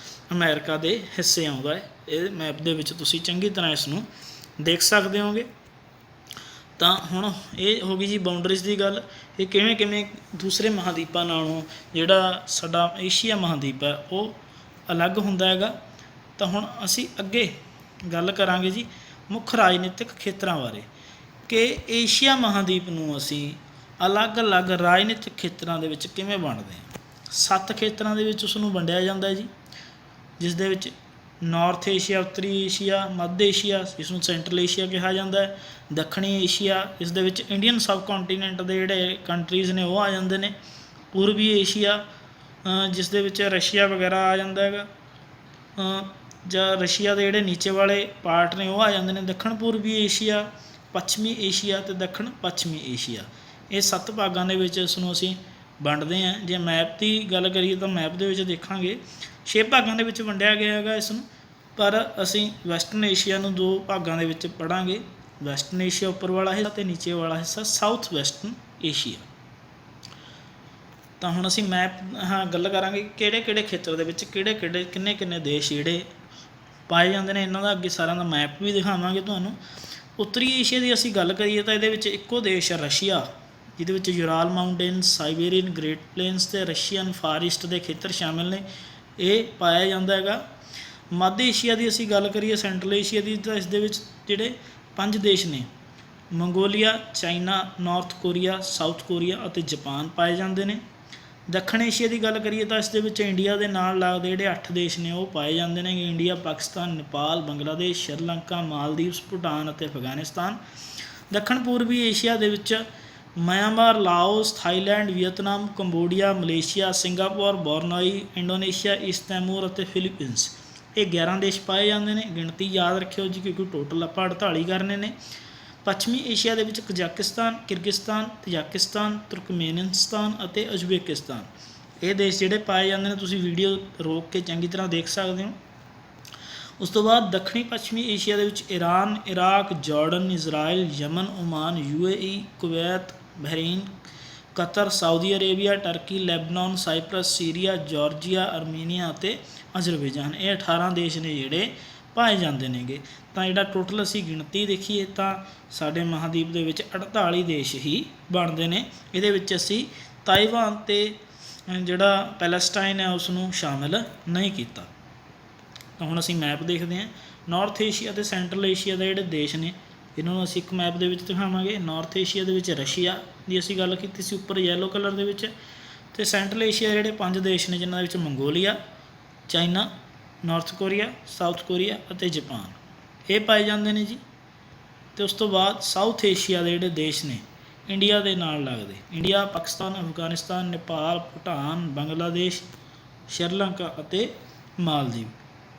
ਅਮਰੀਕਾ ਦੇ ਹਿੱਸੇ ਆਉਂਦਾ ਹੈ। ਇਹ ਮੈਪ ਦੇ ਵਿੱਚ ਤੁਸੀਂ ਚੰਗੀ ਤਰ੍ਹਾਂ ਇਸ ਨੂੰ ਦੇਖ ਸਕਦੇ ਹੋਗੇ। ਤਾਂ ਹੁਣ ਇਹ ਹੋ ਗਈ ਜੀ ਬਾਊਂਡਰੀਜ਼ ਦੀ ਗੱਲ। ਇਹ ਕਿਵੇਂ ਕਿਵੇਂ ਦੂਸਰੇ ਮਹਾਂਦੀਪਾਂ ਨਾਲੋਂ ਜਿਹੜਾ ਸਾਡਾ ਏਸ਼ੀਆ ਮਹਾਂਦੀਪ ਹੈ ਉਹ ਅਲੱਗ ਹੁੰਦਾ ਹੈਗਾ। ਤਾਂ ਹੁਣ ਅਸੀਂ ਅੱਗੇ ਗੱਲ ਕਰਾਂਗੇ ਜੀ ਮੁੱਖ ਰਾਜਨੀਤਿਕ ਖੇਤਰਾਂ ਬਾਰੇ, ਕਿ ਏਸ਼ੀਆ ਮਹਾਂਦੀਪ ਨੂੰ ਅਸੀਂ ਅਲੱਗ-ਅਲੱਗ ਰਾਜਨੀਤਿਕ ਖੇਤਰਾਂ ਦੇ ਵਿੱਚ ਕਿਵੇਂ ਵੰਡਦੇ ਹਾਂ। 7 ਖੇਤਰਾਂ ਦੇ ਵਿੱਚ ਉਸ ਨੂੰ ਵੰਡਿਆ ਜਾਂਦਾ ਹੈ ਜੀ, ਜਿਸ ਦੇ ਵਿੱਚ ਨਾਰਥ ਏਸ਼ੀਆ, ਉੱਤਰੀ ਏਸ਼ੀਆ, ਮੱਧ ਏਸ਼ੀਆ, ਇਸ ਨੂੰ ਸੈਂਟਰਲ ਏਸ਼ੀਆ ਕਿਹਾ ਜਾਂਦਾ ਹੈ। ਦੱਖਣੀ ਏਸ਼ੀਆ, ਇਸ ਦੇ ਵਿੱਚ ਇੰਡੀਅਨ ਸਬ ਕੰਟੀਨੈਂਟ ਦੇ ਜਿਹੜੇ ਕੰਟਰੀਜ਼ ਨੇ ਉਹ ਆ ਜਾਂਦੇ ਨੇ। ਪੂਰਬੀ ਏਸ਼ੀਆ, ਜਿਸ ਦੇ ਵਿੱਚ ਰਸ਼ੀਆ ਵਗੈਰਾ ਆ ਜਾਂਦਾ ਹੈਗਾ, ਜਾਂ ਰਸ਼ੀਆ ਦੇ ਜਿਹੜੇ ਨੀਚੇ ਵਾਲੇ ਪਾਰਟ ਨੇ ਉਹ ਆ ਜਾਂਦੇ ਨੇ। ਦੱਖਣ ਪੂਰਬੀ ਏਸ਼ੀਆ, ਪੱਛਮੀ ਏਸ਼ੀਆ ਅਤੇ ਦੱਖਣ ਪੱਛਮੀ ਏਸ਼ੀਆ, ਇਹ 7 ਭਾਗਾਂ ਦੇ ਵਿੱਚ ਇਸ ਨੂੰ ਅਸੀਂ ਵੰਡਦੇ ਹਾਂ। ਜੇ ਮੈਪ ਦੀ ਗੱਲ ਕਰੀਏ ਤਾਂ ਮੈਪ ਦੇ ਵਿੱਚ ਦੇਖਾਂਗੇ 6 ਭਾਗਾਂ ਦੇ ਵਿੱਚ ਵੰਡਿਆ ਗਿਆ ਹੈਗਾ ਇਸ ਨੂੰ, ਪਰ ਅਸੀਂ ਵੈਸਟਰਨ ਏਸ਼ੀਆ ਨੂੰ 2 ਭਾਗਾਂ ਦੇ ਵਿੱਚ ਪੜ੍ਹਾਂਗੇ। ਵੈਸਟਰਨ ਏਸ਼ੀਆ ਉੱਪਰ ਵਾਲਾ ਹਿੱਸਾ ਅਤੇ ਨੀਚੇ ਵਾਲਾ ਹਿੱਸਾ ਸਾਊਥ ਵੈਸਟਰਨ ਏਸ਼ੀਆ। ਤਾਂ ਹੁਣ ਅਸੀਂ ਮੈਪ ਗੱਲ ਕਰਾਂਗੇ ਕਿਹੜੇ ਕਿਹੜੇ ਖੇਤਰ ਦੇ ਵਿੱਚ ਕਿਹੜੇ ਕਿਹੜੇ ਕਿੰਨੇ ਕਿੰਨੇ ਦੇਸ਼ ਜਿਹੜੇ ਪਾਏ ਜਾਂਦੇ ਨੇ, ਇਹਨਾਂ ਦਾ ਅੱਗੇ ਸਾਰਿਆਂ ਦਾ ਮੈਪ ਵੀ ਦਿਖਾਵਾਂਗੇ ਤੁਹਾਨੂੰ। ਉੱਤਰੀ ਏਸ਼ੀਆ ਦੀ ਅਸੀਂ ਗੱਲ ਕਰੀਏ ਤਾਂ ਇਹਦੇ ਵਿੱਚ ਇੱਕੋ ਦੇਸ਼ ਹੈ ਰਸ਼ੀਆ, ਜਿਹਦੇ ਵਿੱਚ Ural mountains, Siberian great planes ਅਤੇ ਰਸ਼ੀਅਨ ਫਾਰ ਈਸਟ ਦੇ ਖੇਤਰ ਸ਼ਾਮਿਲ ਨੇ, ਇਹ ਪਾਇਆ ਜਾਂਦਾ ਹੈਗਾ। ਮੱਧ ਏਸ਼ੀਆ ਦੀ ਅਸੀਂ ਗੱਲ ਕਰੀਏ, ਸੈਂਟਰਲ ਏਸ਼ੀਆ ਦੀ, ਤਾਂ ਇਸ ਦੇ ਵਿੱਚ ਜਿਹੜੇ 5 ਦੇਸ਼ ਨੇ Mongolia, China, north Korea, south Korea ਅਤੇ ਜਾਪਾਨ ਪਾਏ ਜਾਂਦੇ ਨੇ। ਦੱਖਣ ਏਸ਼ੀਆ ਦੀ ਗੱਲ ਕਰੀਏ ਤਾਂ ਇਸ ਦੇ ਵਿੱਚ ਇੰਡੀਆ ਦੇ ਨਾਲ ਲੱਗਦੇ ਜਿਹੜੇ 8 ਦੇਸ਼ ਨੇ ਉਹ ਪਾਏ ਜਾਂਦੇ ਨੇ। ਇੰਡੀਆ, ਪਾਕਿਸਤਾਨ, ਨੇਪਾਲ, ਬੰਗਲਾਦੇਸ਼, ਸ਼੍ਰੀਲੰਕਾ, ਮਾਲਦੀਵਸ, ਭੂਟਾਨ ਅਤੇ ਅਫਗਾਨਿਸਤਾਨ। ਦੱਖਣ ਪੂਰਬੀ ਏਸ਼ੀਆ ਦੇ ਵਿੱਚ Myanmar, Laos, Thailand, Vietnam, Cambodia, Malaysia, Singapore, Borneo, Indonesia, East Timor ਅਤੇ ਫਿਲੀਪੀਨਸ, ਇਹ 11 ਦੇਸ਼ ਪਾਏ ਜਾਂਦੇ ਨੇ। ਗਿਣਤੀ ਯਾਦ ਰੱਖਿਓ ਜੀ, ਕਿਉਂਕਿ ਟੋਟਲ ਆਪਾਂ 48 ਕਰਨੇ ਨੇ। ਪੱਛਮੀ ਏਸ਼ੀਆ ਦੇ ਵਿੱਚ ਕਜ਼ਾਕਿਸਤਾਨ, ਕਿਰਗਿਸਤਾਨ, ਤਜਾਕਿਸਤਾਨ, ਤੁਰਕਮੇਨਿਸਤਾਨ ਅਤੇ ਉਜ਼ਬੇਕਿਸਤਾਨ, ਇਹ ਦੇਸ਼ ਜਿਹੜੇ ਪਾਏ ਜਾਂਦੇ ਨੇ। ਤੁਸੀਂ ਵੀਡੀਓ ਰੋਕ ਕੇ ਚੰਗੀ ਤਰ੍ਹਾਂ ਦੇਖ ਸਕਦੇ ਹੋ। ਉਸ ਤੋਂ ਬਾਅਦ ਦੱਖਣੀ ਪੱਛਮੀ ਏਸ਼ੀਆ ਦੇ ਵਿੱਚ Iran, Iraq, Jordan, Israel, Yemen, Oman, UAE, Kuwait, Bahrain, Qatar, Saudi Arabia, Turkey, Lebanon, Cyprus, Syria, Georgia, Armenia ਅਤੇ ਅਜ਼ਰਬੈਜਾਨ, ਇਹ 18 ਦੇਸ਼ ਨੇ ਜਿਹੜੇ ਪਾਏ ਜਾਂਦੇ ਨੇਗੇ। ਤਾਂ ਜਿਹੜਾ ਟੋਟਲ ਅਸੀਂ ਗਿਣਤੀ ਦੇਖੀਏ ਤਾਂ ਸਾਡੇ ਮਹਾਂਦੀਪ ਦੇ ਵਿੱਚ 48 ਦੇਸ਼ ਹੀ ਬਣਦੇ ਨੇ। ਇਹਦੇ ਵਿੱਚ ਅਸੀਂ ਤਾਈਵਾਨ ਅਤੇ ਜਿਹੜਾ ਪੈਲਸਟਾਈਨ ਹੈ ਉਸ ਨੂੰ ਸ਼ਾਮਿਲ ਨਹੀਂ ਕੀਤਾ। ਤਾਂ ਹੁਣ ਅਸੀਂ ਮੈਪ ਦੇਖਦੇ ਹਾਂ। ਨਾਰਥ ਏਸ਼ੀਆ ਅਤੇ ਸੈਂਟਰਲ ਏਸ਼ੀਆ ਦੇ ਜਿਹੜੇ ਦੇਸ਼ ਨੇ ਇਹਨਾਂ ਨੂੰ ਅਸੀਂ ਇੱਕ ਮੈਪ ਦੇ ਵਿੱਚ ਦਿਖਾਵਾਂਗੇ। ਨਾਰਥ ਏਸ਼ੀਆ ਦੇ ਵਿੱਚ ਰਸ਼ੀਆ ਦੀ ਅਸੀਂ ਗੱਲ ਕੀਤੀ ਸੀ ਉੱਪਰ ਯੈਲੋ ਕਲਰ ਦੇ ਵਿੱਚ, ਅਤੇ ਸੈਂਟਰਲ ਏਸ਼ੀਆ ਦੇ ਜਿਹੜੇ 5 ਦੇਸ਼ ਨੇ ਜਿਨ੍ਹਾਂ ਦੇ ਵਿੱਚ Mongolia, China, north Korea, south Korea ਅਤੇ ਜਾਪਾਨ, ਇਹ ਪਾਏ ਜਾਂਦੇ ਨੇ ਜੀ। ਅਤੇ ਉਸ ਤੋਂ ਬਾਅਦ ਸਾਊਥ ਏਸ਼ੀਆ ਦੇ ਜਿਹੜੇ ਦੇਸ਼ ਨੇ ਇੰਡੀਆ ਦੇ ਨਾਲ ਲੱਗਦੇ, ਇੰਡੀਆ, ਪਾਕਿਸਤਾਨ, ਅਫਗਾਨਿਸਤਾਨ, ਨੇਪਾਲ, ਭੂਟਾਨ, ਬੰਗਲਾਦੇਸ਼, ਸ਼੍ਰੀਲੰਕਾ ਅਤੇ ਮਾਲਦੀਵ,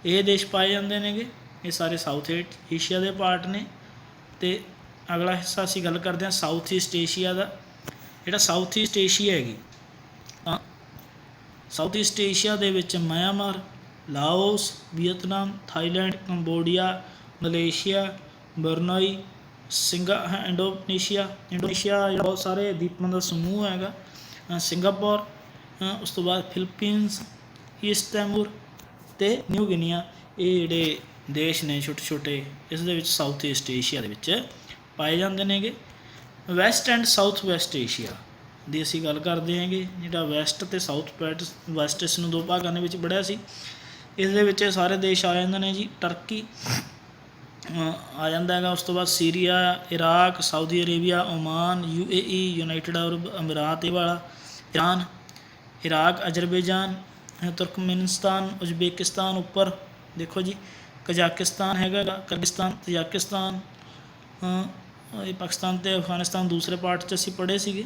ਇਹ ਦੇਸ਼ ਪਾਏ ਜਾਂਦੇ ਨੇਗੇ। ਇਹ ਸਾਰੇ ਸਾਊਥ ਏਸ਼ੀਆ ਦੇ ਪਾਰਟ ਨੇ। ਅਤੇ ਅਗਲਾ ਹਿੱਸਾ ਅਸੀਂ ਗੱਲ ਕਰਦੇ ਹਾਂ ਸਾਊਥ ਈਸਟ ਏਸ਼ੀਆ ਦਾ। ਜਿਹੜਾ ਸਾਊਥ ਈਸਟ ਏਸ਼ੀਆ ਹੈਗੀ, ਤਾਂ ਸਾਊਥ ਈਸਟ ਏਸ਼ੀਆ ਦੇ ਵਿੱਚ Myanmar, Laos, Vietnam, Thailand, Cambodia, Malaysia, Borneo, Indonesia ਜਿਹੜਾ ਬਹੁਤ ਸਾਰੇ ਦੀਪਾਂ ਦਾ ਸਮੂਹ ਹੈਗਾ, ਸਿੰਗਾਪੁਰ, ਉਸ ਤੋਂ ਬਾਅਦ ਫਿਲੀਪੀਨਸ, ਈਸਟ ਤਿਮੋਰ ਅਤੇ ਨਿਊ ਗਿਨੀਆ, ਇਹ ਜਿਹੜੇ ਦੇਸ਼ ਨੇ ਛੋਟੇ ਛੋਟੇ ਇਸ ਦੇ ਵਿੱਚ ਸਾਊਥ ਈਸਟ ਏਸ਼ੀਆ ਦੇ ਵਿੱਚ ਪਾਏ ਜਾਂਦੇ ਨੇਗੇ। West and south West Asia ਦੀ ਅਸੀਂ ਗੱਲ ਕਰਦੇ ਹੈਗੇ। ਜਿਹੜਾ ਵੈਸਟ ਅਤੇ ਸਾਊਥ ਵੈਸਟ, ਇਸ ਨੂੰ 2 ਭਾਗਾਂ ਦੇ ਵਿੱਚ ਪੜ੍ਹਿਆ ਸੀ। ਇਸ ਦੇ ਵਿੱਚ ਸਾਰੇ ਦੇਸ਼ ਆ ਜਾਂਦੇ ਨੇ ਜੀ। ਟਰਕੀ ਆ ਜਾਂਦਾ ਹੈਗਾ, ਉਸ ਤੋਂ ਬਾਅਦ Syria, Iraq, Saudi Arabia, Oman, UAE, United Arab Emirates, ਇਹ ਵਾਲਾ, Iran, Iraq, Azerbaijan, Turkmenistan, Uzbekistan ਉੱਪਰ ਦੇਖੋ ਜੀ, ਕਜ਼ਾਕਿਸਤਾਨ ਹੈਗਾ, ਕਿਰਗਿਸਤਾਨ, ਤਜਾਕਿਸਤਾਨ, ਇਹ ਪਾਕਿਸਤਾਨ ਅਤੇ ਅਫਗਾਨਿਸਤਾਨ ਦੂਸਰੇ ਪਾਰਟ 'ਚ ਅਸੀਂ ਪੜ੍ਹੇ ਸੀਗੇ।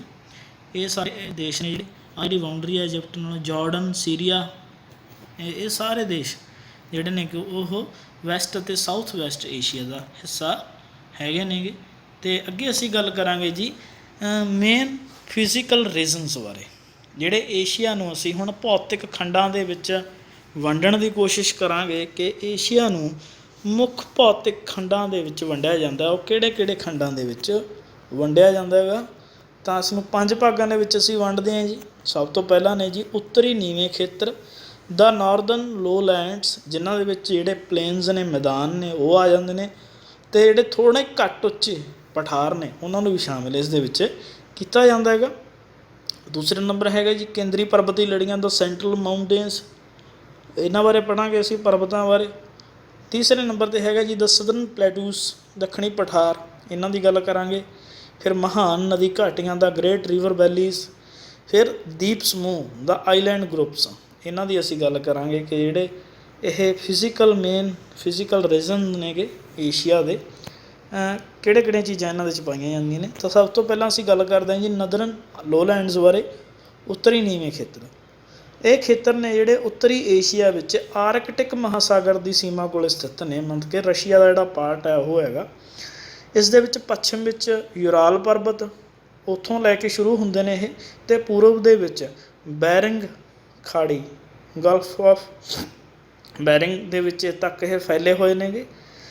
ਇਹ ਸਾਰੇ ਦੇਸ਼ ਨੇ ਜਿਹੜੇ, ਆਹ ਜਿਹੜੀ ਬਾਊਂਡਰੀ ਹੈ ਇਜਿਪਟ ਨਾਲ, ਜਾਰਡਨ, ਸੀਰੀਆ, ਇਹ ਸਾਰੇ ਦੇਸ਼ ਜਿਹੜੇ ਨੇ ਕਿ ਉਹ ਵੈਸਟ ਅਤੇ ਸਾਊਥ ਵੈਸਟ ਏਸ਼ੀਆ ਦਾ ਹਿੱਸਾ ਹੈਗੇ ਨੇਗੇ। ਅਤੇ ਅੱਗੇ ਅਸੀਂ ਗੱਲ ਕਰਾਂਗੇ ਜੀ ਮੇਨ ਫਿਜ਼ੀਕਲ ਰੀਜ਼ਨਸ ਬਾਰੇ। ਜਿਹੜੇ ਏਸ਼ੀਆ ਨੂੰ ਅਸੀਂ ਹੁਣ ਭੌਤਿਕ ਖੰਡਾਂ ਦੇ ਵਿੱਚ ਵੰਡਣ ਦੀ ਕੋਸ਼ਿਸ਼ ਕਰਾਂਗੇ ਕਿ ਏਸ਼ੀਆ ਨੂੰ ਮੁੱਖ ਭੌਤਿਕ ਖੰਡਾਂ ਦੇ ਵਿੱਚ ਵੰਡਿਆ ਜਾਂਦਾ, ਉਹ ਕਿਹੜੇ ਕਿਹੜੇ ਖੰਡਾਂ ਦੇ ਵਿੱਚ ਵੰਡਿਆ ਜਾਂਦਾ ਹੈਗਾ, ਤਾਂ ਇਸ ਨੂੰ 5 ਭਾਗਾਂ ਦੇ ਵਿੱਚ ਅਸੀਂ ਵੰਡਦੇ ਹਾਂ ਜੀ। ਸਭ ਤੋਂ ਪਹਿਲਾਂ ਨੇ ਜੀ ਉੱਤਰੀ ਨੀਵੇਂ ਖੇਤਰ, ਦਾ ਨਾਰਦਰਨ ਲੋਲੈਂਡਸ, ਜਿਨ੍ਹਾਂ ਦੇ ਵਿੱਚ ਜਿਹੜੇ ਪਲੇਨਸ ਨੇ, ਮੈਦਾਨ ਨੇ, ਉਹ ਆ ਜਾਂਦੇ ਨੇ, ਅਤੇ ਜਿਹੜੇ ਥੋੜ੍ਹੇ ਘੱਟ ਉੱਚੇ ਪਠਾਰ ਨੇ ਉਹਨਾਂ ਨੂੰ ਵੀ ਸ਼ਾਮਿਲ ਇਸ ਦੇ ਵਿੱਚ ਕੀਤਾ ਜਾਂਦਾ ਹੈਗਾ। ਦੂਸਰੇ ਨੰਬਰ ਹੈਗਾ ਜੀ ਕੇਂਦਰੀ ਪਰਬਤੀ ਲੜੀਆਂ, ਦਾ ਸੈਂਟਰਲ ਮਾਊਂਟੇਨਸ, ਇਹਨਾਂ ਬਾਰੇ ਪੜ੍ਹਾਂਗੇ ਅਸੀਂ, ਪਰਬਤਾਂ ਬਾਰੇ। ਤੀਸਰੇ ਨੰਬਰ 'ਤੇ ਹੈਗਾ ਜੀ ਦਾ ਸਦਰਨ ਪਲੇਟੂਸ, ਦੱਖਣੀ ਪਠਾਰ, ਇਹਨਾਂ ਦੀ ਗੱਲ ਕਰਾਂਗੇ। ਫਿਰ ਮਹਾਨ ਨਦੀ ਘਾਟੀਆਂ, ਦਾ ਗ੍ਰੇਟ ਰਿਵਰ ਵੈਲੀਜ਼। ਫਿਰ ਦੀਪ ਸਮੂਹ, ਦਾ ਆਈਲੈਂਡ ਗਰੁੱਪਸ, ਇਹਨਾਂ ਦੀ ਅਸੀਂ ਗੱਲ ਕਰਾਂਗੇ ਕਿ ਜਿਹੜੇ ਇਹ ਫਿਜ਼ੀਕਲ ਰੀਜ਼ਨ ਨੇਗੇ ਏਸ਼ੀਆ ਦੇ, ਕਿਹੜੇ ਕਿਹੜੀਆਂ ਚੀਜ਼ਾਂ ਇਹਨਾਂ ਦੇ 'ਚ ਪਾਈਆਂ ਜਾਂਦੀਆਂ ਨੇ। ਤਾਂ ਸਭ ਤੋਂ ਪਹਿਲਾਂ ਅਸੀਂ ਗੱਲ ਕਰਦੇ ਹਾਂ ਜੀ ਨਦਰਨ ਲੋਲੈਂਡਸ ਬਾਰੇ, ਉੱਤਰੀ ਨੀਵੇਂ ਖੇਤਰ। ਇਹ ਖੇਤਰ ਨੇ ਜਿਹੜੇ ਉੱਤਰੀ ਏਸ਼ੀਆ ਵਿੱਚ ਆਰਕਟਿਕ ਮਹਾਸਾਗਰ ਦੀ ਸੀਮਾ ਕੋਲ ਸਥਿਤ ਨੇ, ਮਤਲਬ ਕਿ ਰਸ਼ੀਆ ਦਾ ਜਿਹੜਾ ਪਾਰਟ ਹੈ ਉਹ ਹੈਗਾ। ਇਸ ਦੇ ਵਿੱਚ ਪੱਛਮ ਵਿੱਚ ਯੂਰਾਲ ਪਰਬਤ, ਉੱਥੋਂ ਲੈ ਕੇ ਸ਼ੁਰੂ ਹੁੰਦੇ ਨੇ ਇਹ, ਅਤੇ ਪੂਰਬ ਦੇ ਵਿੱਚ ਬੈਰਿੰਗ ਖਾੜੀ, ਗਲਫ ਆਫ ਬੈਰਿੰਗ ਦੇ ਵਿੱਚ ਤੱਕ ਇਹ ਫੈਲੇ ਹੋਏ ਨੇਗੇ।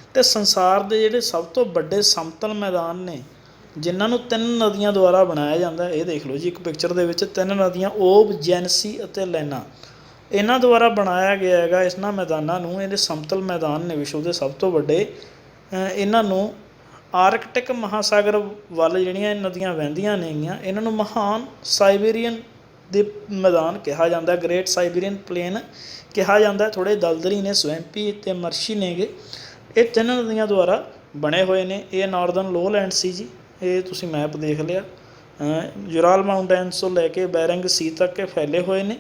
ਅਤੇ ਸੰਸਾਰ ਦੇ ਜਿਹੜੇ ਸਭ ਤੋਂ ਵੱਡੇ ਸਮਤਲ ਮੈਦਾਨ ਨੇ, ਜਿਨ੍ਹਾਂ ਨੂੰ 3 ਨਦੀਆਂ ਦੁਆਰਾ ਬਣਾਇਆ ਜਾਂਦਾ, ਇਹ ਦੇਖ ਲਓ ਜੀ ਇੱਕ ਪਿਕਚਰ ਦੇ ਵਿੱਚ 3 ਨਦੀਆਂ, ਓਬ, ਜੈਨਸੀ ਅਤੇ ਲੈਨਾ, ਇਹਨਾਂ ਦੁਆਰਾ ਬਣਾਇਆ ਗਿਆ ਹੈਗਾ। ਇਹਨਾਂ ਮੈਦਾਨਾਂ ਨੂੰ, ਇਹਦੇ ਸਮਤਲ ਮੈਦਾਨ ਨੇ ਵਿਸ਼ਵ ਦੇ ਸਭ ਤੋਂ ਵੱਡੇ, ਇਹਨਾਂ ਨੂੰ ਆਰਕਟਿਕ ਮਹਾਸਾਗਰ ਵੱਲ ਜਿਹੜੀਆਂ ਇਹ ਨਦੀਆਂ ਵਹਿੰਦੀਆਂ ਨੇਗੀਆਂ, ਇਹਨਾਂ ਨੂੰ ਮਹਾਨ ਸਾਈਬੇਰੀਅਨ ਦੇ ਮੈਦਾਨ ਕਿਹਾ ਜਾਂਦਾ, ਗ੍ਰੇਟ ਸਾਈਬੇਰੀਅਨ ਪਲੇਨ ਕਿਹਾ ਜਾਂਦਾ। ਥੋੜ੍ਹੇ ਦਲਦਲੀ ਨੇ, ਸਵੈਂਪੀ ਅਤੇ ਮਰਸ਼ੀ ਨੇਗੇ। ਇਹ 3 ਨਦੀਆਂ ਦੁਆਰਾ ਬਣੇ ਹੋਏ ਨੇ। ਇਹ ਨਾਰਦਰਨ ਲੋਲੈਂਡ ਸੀ ਜੀ, ਇਹ ਤੁਸੀਂ ਮੈਪ ਦੇਖ ਲਿਆ। ਯੂਰਾਲ ਮਾਊਂਟੇਨਸ ਤੋਂ ਲੈ ਕੇ ਬੈਰਿੰਗ ਸੀ ਤੱਕ ਇਹ ਫੈਲੇ ਹੋਏ ਨੇ।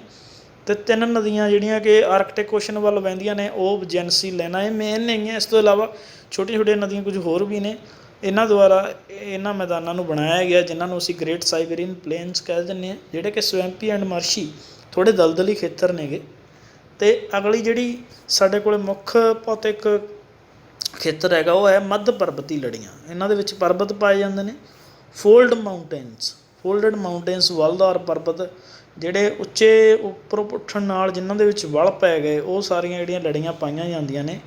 ਅਤੇ 3 ਨਦੀਆਂ ਜਿਹੜੀਆਂ ਕਿ ਆਰਕਟਿਕ ਓਸ਼ਨ ਵੱਲ ਵਹਿੰਦੀਆਂ ਨੇ, ਉਹ ਜੈਨਸੀ, ਲੈਨਾ, ਇਹ ਮੇਨ ਨੇਗੀਆਂ। ਇਸ ਤੋਂ ਇਲਾਵਾ ਛੋਟੀਆਂ ਛੋਟੀਆਂ ਨਦੀਆਂ ਕੁਝ ਹੋਰ ਵੀ ਨੇ, ਇਹਨਾਂ ਦੁਆਰਾ ਇਹਨਾਂ ਮੈਦਾਨਾਂ ਨੂੰ ਬਣਾਇਆ ਗਿਆ, ਜਿਨ੍ਹਾਂ ਨੂੰ ਅਸੀਂ ਗ੍ਰੇਟ ਸਾਈਬੇਰੀਅਨ ਪਲੇਨਸ ਕਹਿ ਦਿੰਦੇ ਹਾਂ, ਜਿਹੜੇ ਕਿ ਸਵੈਂਪੀ ਐਂਡ ਮਰਸ਼ੀ ਥੋੜ੍ਹੇ ਦਲਦਲੀ ਖੇਤਰ ਨੇਗੇ। ਅਤੇ ਅਗਲੀ ਜਿਹੜੀ ਸਾਡੇ ਕੋਲ ਮੁੱਖ ਭੌਤਿਕ ਖੇਤਰ ਹੈਗਾ ਉਹ ਹੈ ਮੱਧ ਪਰਬਤੀ ਲੜੀਆਂ। ਇਹਨਾਂ ਦੇ ਵਿੱਚ ਪਰਬਤ ਪਾਏ ਜਾਂਦੇ ਨੇ। ਫੋਲਡਡ ਮਾਊਂਟੇਨਸ, ਵੱਲਦਾਰ ਪਰਬਤ, ਜਿਹੜੇ ਉੱਚੇ ਉੱਪਰੋਂ ਉੱਠਣ ਨਾਲ ਜਿਨ੍ਹਾਂ ਦੇ ਵਿੱਚ ਵਲ ਪੈ ਗਏ, ਉਹ ਸਾਰੀਆਂ ਜਿਹੜੀਆਂ ਲੜੀਆਂ ਪਾਈਆਂ ਜਾਂਦੀਆਂ ਨੇ।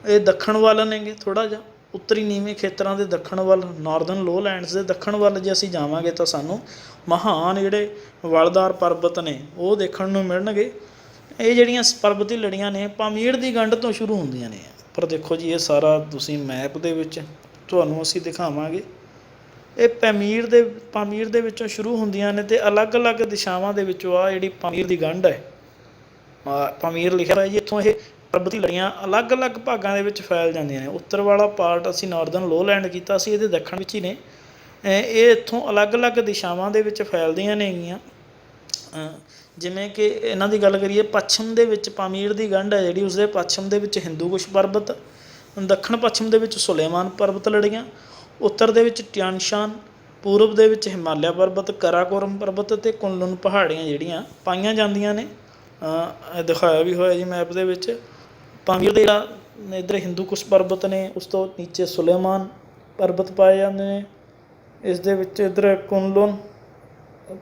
ਇਹ ਦੱਖਣ ਵੱਲ ਨੇਗੇ, ਥੋੜ੍ਹਾ ਜਿਹਾ ਉੱਤਰੀ ਨੀਵੇਂ ਖੇਤਰਾਂ ਦੇ ਦੱਖਣ ਵੱਲ, ਨਾਰਦਰਨ ਲੋਲੈਂਡਸ ਦੇ ਦੱਖਣ ਵੱਲ ਜੇ ਅਸੀਂ ਜਾਵਾਂਗੇ ਤਾਂ ਸਾਨੂੰ ਮਹਾਨ ਜਿਹੜੇ ਵਲਦਾਰ ਪਰਬਤ ਨੇ ਉਹ ਦੇਖਣ ਨੂੰ ਮਿਲਣਗੇ। ਇਹ ਜਿਹੜੀਆਂ ਪਰਬਤੀ ਲੜੀਆਂ ਨੇ ਪਾਮੀਰ ਦੀ ਗੰਢ ਤੋਂ ਸ਼ੁਰੂ ਹੁੰਦੀਆਂ ਨੇ। ਪਰ ਦੇਖੋ ਜੀ ਇਹ ਸਾਰਾ ਤੁਸੀਂ ਮੈਪ ਦੇ ਵਿੱਚ ਤੁਹਾਨੂੰ ਅਸੀਂ ਦਿਖਾਵਾਂਗੇ। ਇਹ ਪਾਮੀਰ ਦੇ ਵਿੱਚੋਂ ਸ਼ੁਰੂ ਹੁੰਦੀਆਂ ਨੇ ਅਤੇ ਅਲੱਗ-ਅਲੱਗ ਦਿਸ਼ਾਵਾਂ ਦੇ ਵਿੱਚੋਂ ਆ ਜਿਹੜੀ ਪਾਮੀਰ ਦੀ ਗੰਢ ਹੈ, ਪਾਮੀਰ ਲਿਖਿਆ ਹੋਇਆ ਜੀ, ਇੱਥੋਂ ਇਹ ਪਰਬਤੀ ਲੜੀਆਂ ਅਲੱਗ-ਅਲੱਗ ਭਾਗਾਂ ਦੇ ਵਿੱਚ ਫੈਲ ਜਾਂਦੀਆਂ ਨੇ। ਉੱਤਰ ਵਾਲਾ ਪਾਰਟ ਅਸੀਂ ਨਾਰਦਰਨ ਲੋਲੈਂਡ ਕੀਤਾ ਸੀ, ਇਹਦੇ ਦੱਖਣ ਵਿੱਚ ਹੀ ਨੇ। ਇਹ ਇੱਥੋਂ ਅਲੱਗ-ਅਲੱਗ ਦਿਸ਼ਾਵਾਂ ਦੇ ਵਿੱਚ ਫੈਲਦੀਆਂ ਨੇਗੀਆਂ। ਜਿਵੇਂ ਕਿ ਇਹਨਾਂ ਦੀ ਗੱਲ ਕਰੀਏ, ਪੱਛਮ ਦੇ ਵਿੱਚ ਪਾਮੀਰ ਦੀ ਗੰਢ ਹੈ ਜਿਹੜੀ, ਉਸਦੇ ਪੱਛਮ ਦੇ ਵਿੱਚ ਹਿੰਦੂ ਕੁਸ਼ ਪਰਬਤ, ਦੱਖਣ ਪੱਛਮ ਦੇ ਵਿੱਚ ਸੁਲੇਮਾਨ ਪਰਬਤ ਲੜੀਆਂ, ਉੱਤਰ ਦੇ ਵਿੱਚ ਟਿਆਨ ਸ਼ਾਨ, ਪੂਰਬ ਦੇ ਵਿੱਚ ਹਿਮਾਲਿਆ ਪਰਬਤ, ਕਰਾਕੋਰਮ ਪਰਬਤ ਅਤੇ ਕੁਨਲੁਨ ਪਹਾੜੀਆਂ ਜਿਹੜੀਆਂ ਪਾਈਆਂ ਜਾਂਦੀਆਂ ਨੇ। ਦਿਖਾਇਆ ਵੀ ਹੋਇਆ ਜੀ ਮੈਪ ਦੇ ਵਿੱਚ। ਪਾਮੀਰ ਦੇ ਜਿਹੜਾ ਇੱਧਰ ਹਿੰਦੂ ਕੁਸ਼ ਪਰਬਤ ਨੇ, ਉਸ ਤੋਂ ਨੀਚੇ ਸੁਲੇਮਾਨ ਪਰਬਤ ਪਾਏ ਜਾਂਦੇ ਨੇ। ਇਸ ਦੇ ਵਿੱਚ ਇੱਧਰ ਕੁਨਲੁਨ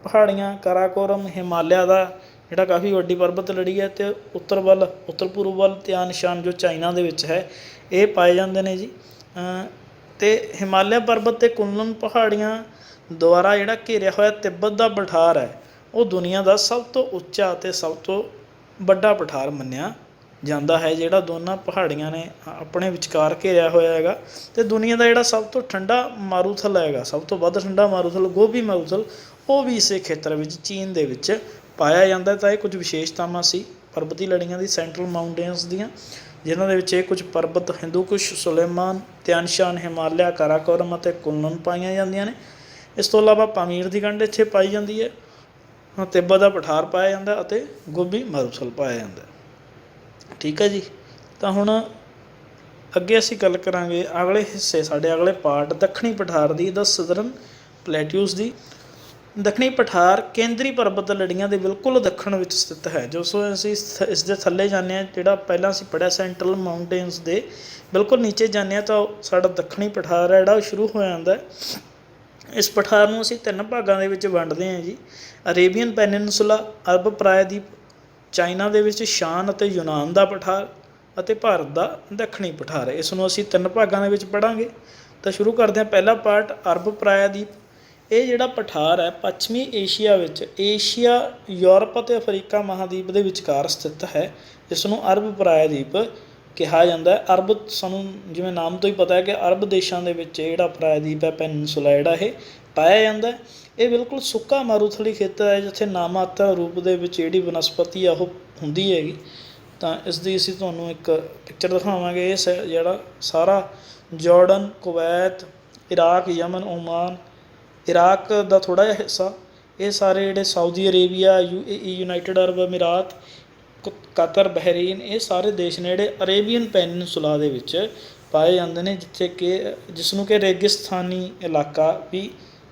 ਪਹਾੜੀਆਂ, ਕਰਾਕੋਰਮ, ਹਿਮਾਲਿਆ ਦਾ ਜਿਹੜਾ ਕਾਫੀ ਵੱਡੀ ਪਰਬਤ ਲੜੀ ਹੈ, ਅਤੇ ਉੱਤਰ ਪੂਰਬ ਵੱਲ ਤਿਆਨ ਸ਼ਾਨ ਜੋ ਚਾਈਨਾ ਦੇ ਵਿੱਚ ਹੈ, ਇਹ ਪਾਏ ਜਾਂਦੇ ਨੇ ਜੀ। ਅਤੇ ਹਿਮਾਲਿਆ ਪਰਬਤ ਅਤੇ ਕੁਨਲੁਨ ਪਹਾੜੀਆਂ ਦੁਆਰਾ ਜਿਹੜਾ ਘੇਰਿਆ ਹੋਇਆ ਤਿੱਬਤ ਦਾ ਪਠਾਰ ਹੈ, ਉਹ ਦੁਨੀਆ ਦਾ ਸਭ ਤੋਂ ਉੱਚਾ ਅਤੇ ਸਭ ਤੋਂ ਵੱਡਾ ਪਠਾਰ ਮੰਨਿਆ ਜਾਂਦਾ ਹੈ, ਜਿਹੜਾ ਦੋਨਾਂ ਪਹਾੜੀਆਂ ਨੇ ਆਪਣੇ ਵਿਚਕਾਰ ਘੇਰਿਆ ਹੋਇਆ ਹੈਗਾ। ਅਤੇ ਦੁਨੀਆ ਦਾ ਜਿਹੜਾ ਸਭ ਤੋਂ ਠੰਡਾ ਮਾਰੂਥਲ ਹੈਗਾ, ਸਭ ਤੋਂ ਵੱਧ ਠੰਡਾ ਮਾਰੂਥਲ, ਗੋਬੀ ਮਾਰੂਥਲ, ਉਹ ਵੀ ਇਸੇ ਖੇਤਰ ਵਿੱਚ, ਚੀਨ ਦੇ ਵਿੱਚ ਪਾਇਆ ਜਾਂਦਾ। ਤਾਂ ਇਹ ਕੁਝ ਵਿਸ਼ੇਸ਼ਤਾਵਾਂ ਸੀ ਪਰਬਤੀ ਲੜੀਆਂ ਦੀ, ਸੈਂਟਰਲ ਮਾਊਂਟੇਨਸ ਦੀਆਂ, ਜਿਨ੍ਹਾਂ ਦੇ ਵਿੱਚ ਇਹ ਕੁਝ ਪਰਬਤ ਹਿੰਦੂ ਕੁਸ਼, ਸੁਲੇਮਾਨ, ਤਿਆਨ ਸ਼ਾਨ, ਹਿਮਾਲਿਆ, ਕਰਾਕੋਰਮ ਅਤੇ ਕੁਨਲੁਨ ਪਾਈਆਂ ਜਾਂਦੀਆਂ ਨੇ। ਇਸ ਤੋਂ ਇਲਾਵਾ ਪਾਮੀਰ ਦੀ ਗੰਢ ਇੱਥੇ ਪਾਈ ਜਾਂਦੀ ਹੈ, ਤਿੱਬਤ ਦਾ ਪਠਾਰ ਪਾਇਆ ਜਾਂਦਾ ਅਤੇ ਗੋਬੀ ਮਾਰੂਥਲ ਪਾਇਆ ਜਾਂਦਾ। ਠੀਕ ਹੈ ਜੀ। ਤਾਂ ਹੁਣ ਅੱਗੇ ਅਸੀਂ ਗੱਲ ਕਰਾਂਗੇ ਅਗਲੇ ਹਿੱਸੇ, ਸਾਡੇ ਅਗਲੇ ਪਾਰਟ ਦੱਖਣੀ ਪਠਾਰ ਦੀ, ਦਾ ਸਦਰਨ ਪਲੇਟਿਊਸ ਦੀ। ਦੱਖਣੀ ਪਠਾਰ ਕੇਂਦਰੀ ਪਰਬਤ ਲੜੀਆਂ ਦੇ ਬਿਲਕੁਲ ਦੱਖਣ ਵਿੱਚ ਸਥਿਤ ਹੈ। ਜੋ ਸੋ ਅਸੀਂ ਇਸ ਦੇ ਥੱਲੇ ਜਾਂਦੇ ਹਾਂ, ਜਿਹੜਾ ਪਹਿਲਾਂ ਅਸੀਂ ਪੜ੍ਹਿਆ ਸੈਂਟਰਲ ਮਾਊਂਟੇਨਸ ਦੇ ਬਿਲਕੁਲ ਨੀਚੇ ਜਾਂਦੇ ਹਾਂ, ਤਾਂ ਸਾਡਾ ਦੱਖਣੀ ਪਠਾਰ ਹੈ ਜਿਹੜਾ ਉਹ ਸ਼ੁਰੂ ਹੋ ਜਾਂਦਾ। ਇਸ ਪਠਾਰ ਨੂੰ ਅਸੀਂ 3 ਭਾਗਾਂ ਦੇ ਵਿੱਚ ਵੰਡਦੇ ਹਾਂ ਜੀ। ਅਰੇਬੀਅਨ ਪੈਨਿਨਸੂਲਾ, ਅਰਬ ਪ੍ਰਾਇਦੀਪ, ਚਾਈਨਾ ਦੇ ਵਿੱਚ ਸ਼ਾਨ ਅਤੇ ਯੂਨਾਨ ਦਾ ਪਠਾਰ, ਅਤੇ ਭਾਰਤ ਦਾ ਦੱਖਣੀ ਪਠਾਰ ਹੈ। ਇਸ ਨੂੰ ਅਸੀਂ 3 ਭਾਗਾਂ ਦੇ ਵਿੱਚ ਪੜ੍ਹਾਂਗੇ। ਤਾਂ ਸ਼ੁਰੂ ਕਰਦੇ ਹਾਂ। ਪਹਿਲਾ ਪਾਰਟ ਅਰਬ ਪ੍ਰਾਇਦੀਪ। ਇਹ ਜਿਹੜਾ ਪਠਾਰ ਹੈ ਪੱਛਮੀ ਏਸ਼ੀਆ ਵਿੱਚ ਏਸ਼ੀਆ, ਯੂਰਪ ਅਤੇ ਅਫਰੀਕਾ ਮਹਾਂਦੀਪ ਦੇ ਵਿਚਕਾਰ ਸਥਿਤ ਹੈ, ਜਿਸ ਨੂੰ ਅਰਬ ਪ੍ਰਾਇਦੀਪ ਕਿਹਾ ਜਾਂਦਾ ਹੈ। ਅਰਬ ਸਾਨੂੰ ਜਿਵੇਂ ਨਾਮ ਤੋਂ ਹੀ ਪਤਾ ਹੈ ਕਿ ਅਰਬ ਦੇਸ਼ਾਂ ਦੇ ਵਿੱਚ ਜਿਹੜਾ ਪ੍ਰਾਇਦੀਪ ਹੈ, ਪੈਨਿਨਸੂਲਾ ਜਿਹੜਾ ਇਹ ਪਾਇਆ ਜਾਂਦਾ ਹੈ। ਇਹ ਬਿਲਕੁਲ ਸੁੱਕਾ ਮਾਰੂਥਲੀ ਖੇਤਰ ਹੈ ਜਿੱਥੇ ਨਾਮਾਤਰ ਰੂਪ ਦੇ ਵਿੱਚ ਜਿਹੜੀ ਬਨਸਪਤੀ ਆ ਉਹ ਹੁੰਦੀ ਹੈਗੀ। ਤਾਂ ਇਸ ਦੀ ਅਸੀਂ ਤੁਹਾਨੂੰ ਇੱਕ ਪਿਕਚਰ ਦਿਖਾਵਾਂਗੇ। ਇਹ ਜਿਹੜਾ ਸਾਰਾ Jordan, Kuwait, Iraq, Yemen, Oman, Iraq ਦਾ ਥੋੜ੍ਹਾ ਜਿਹਾ ਹਿੱਸਾ, ਇਹ ਸਾਰੇ ਜਿਹੜੇ Saudi Arabia, UAE, United Arab Emirates, Qatar, Bahrain, ਇਹ ਸਾਰੇ ਦੇਸ਼ ਨੇ ਜਿਹੜੇ ਅਰੇਬੀਅਨ ਪੈਨਿਨਸੂਲਾ ਦੇ ਵਿੱਚ ਪਾਏ ਜਾਂਦੇ ਨੇ, ਜਿਸ ਨੂੰ ਕਿ ਰੇਗਿਸਤਾਨੀ ਇਲਾਕਾ ਵੀ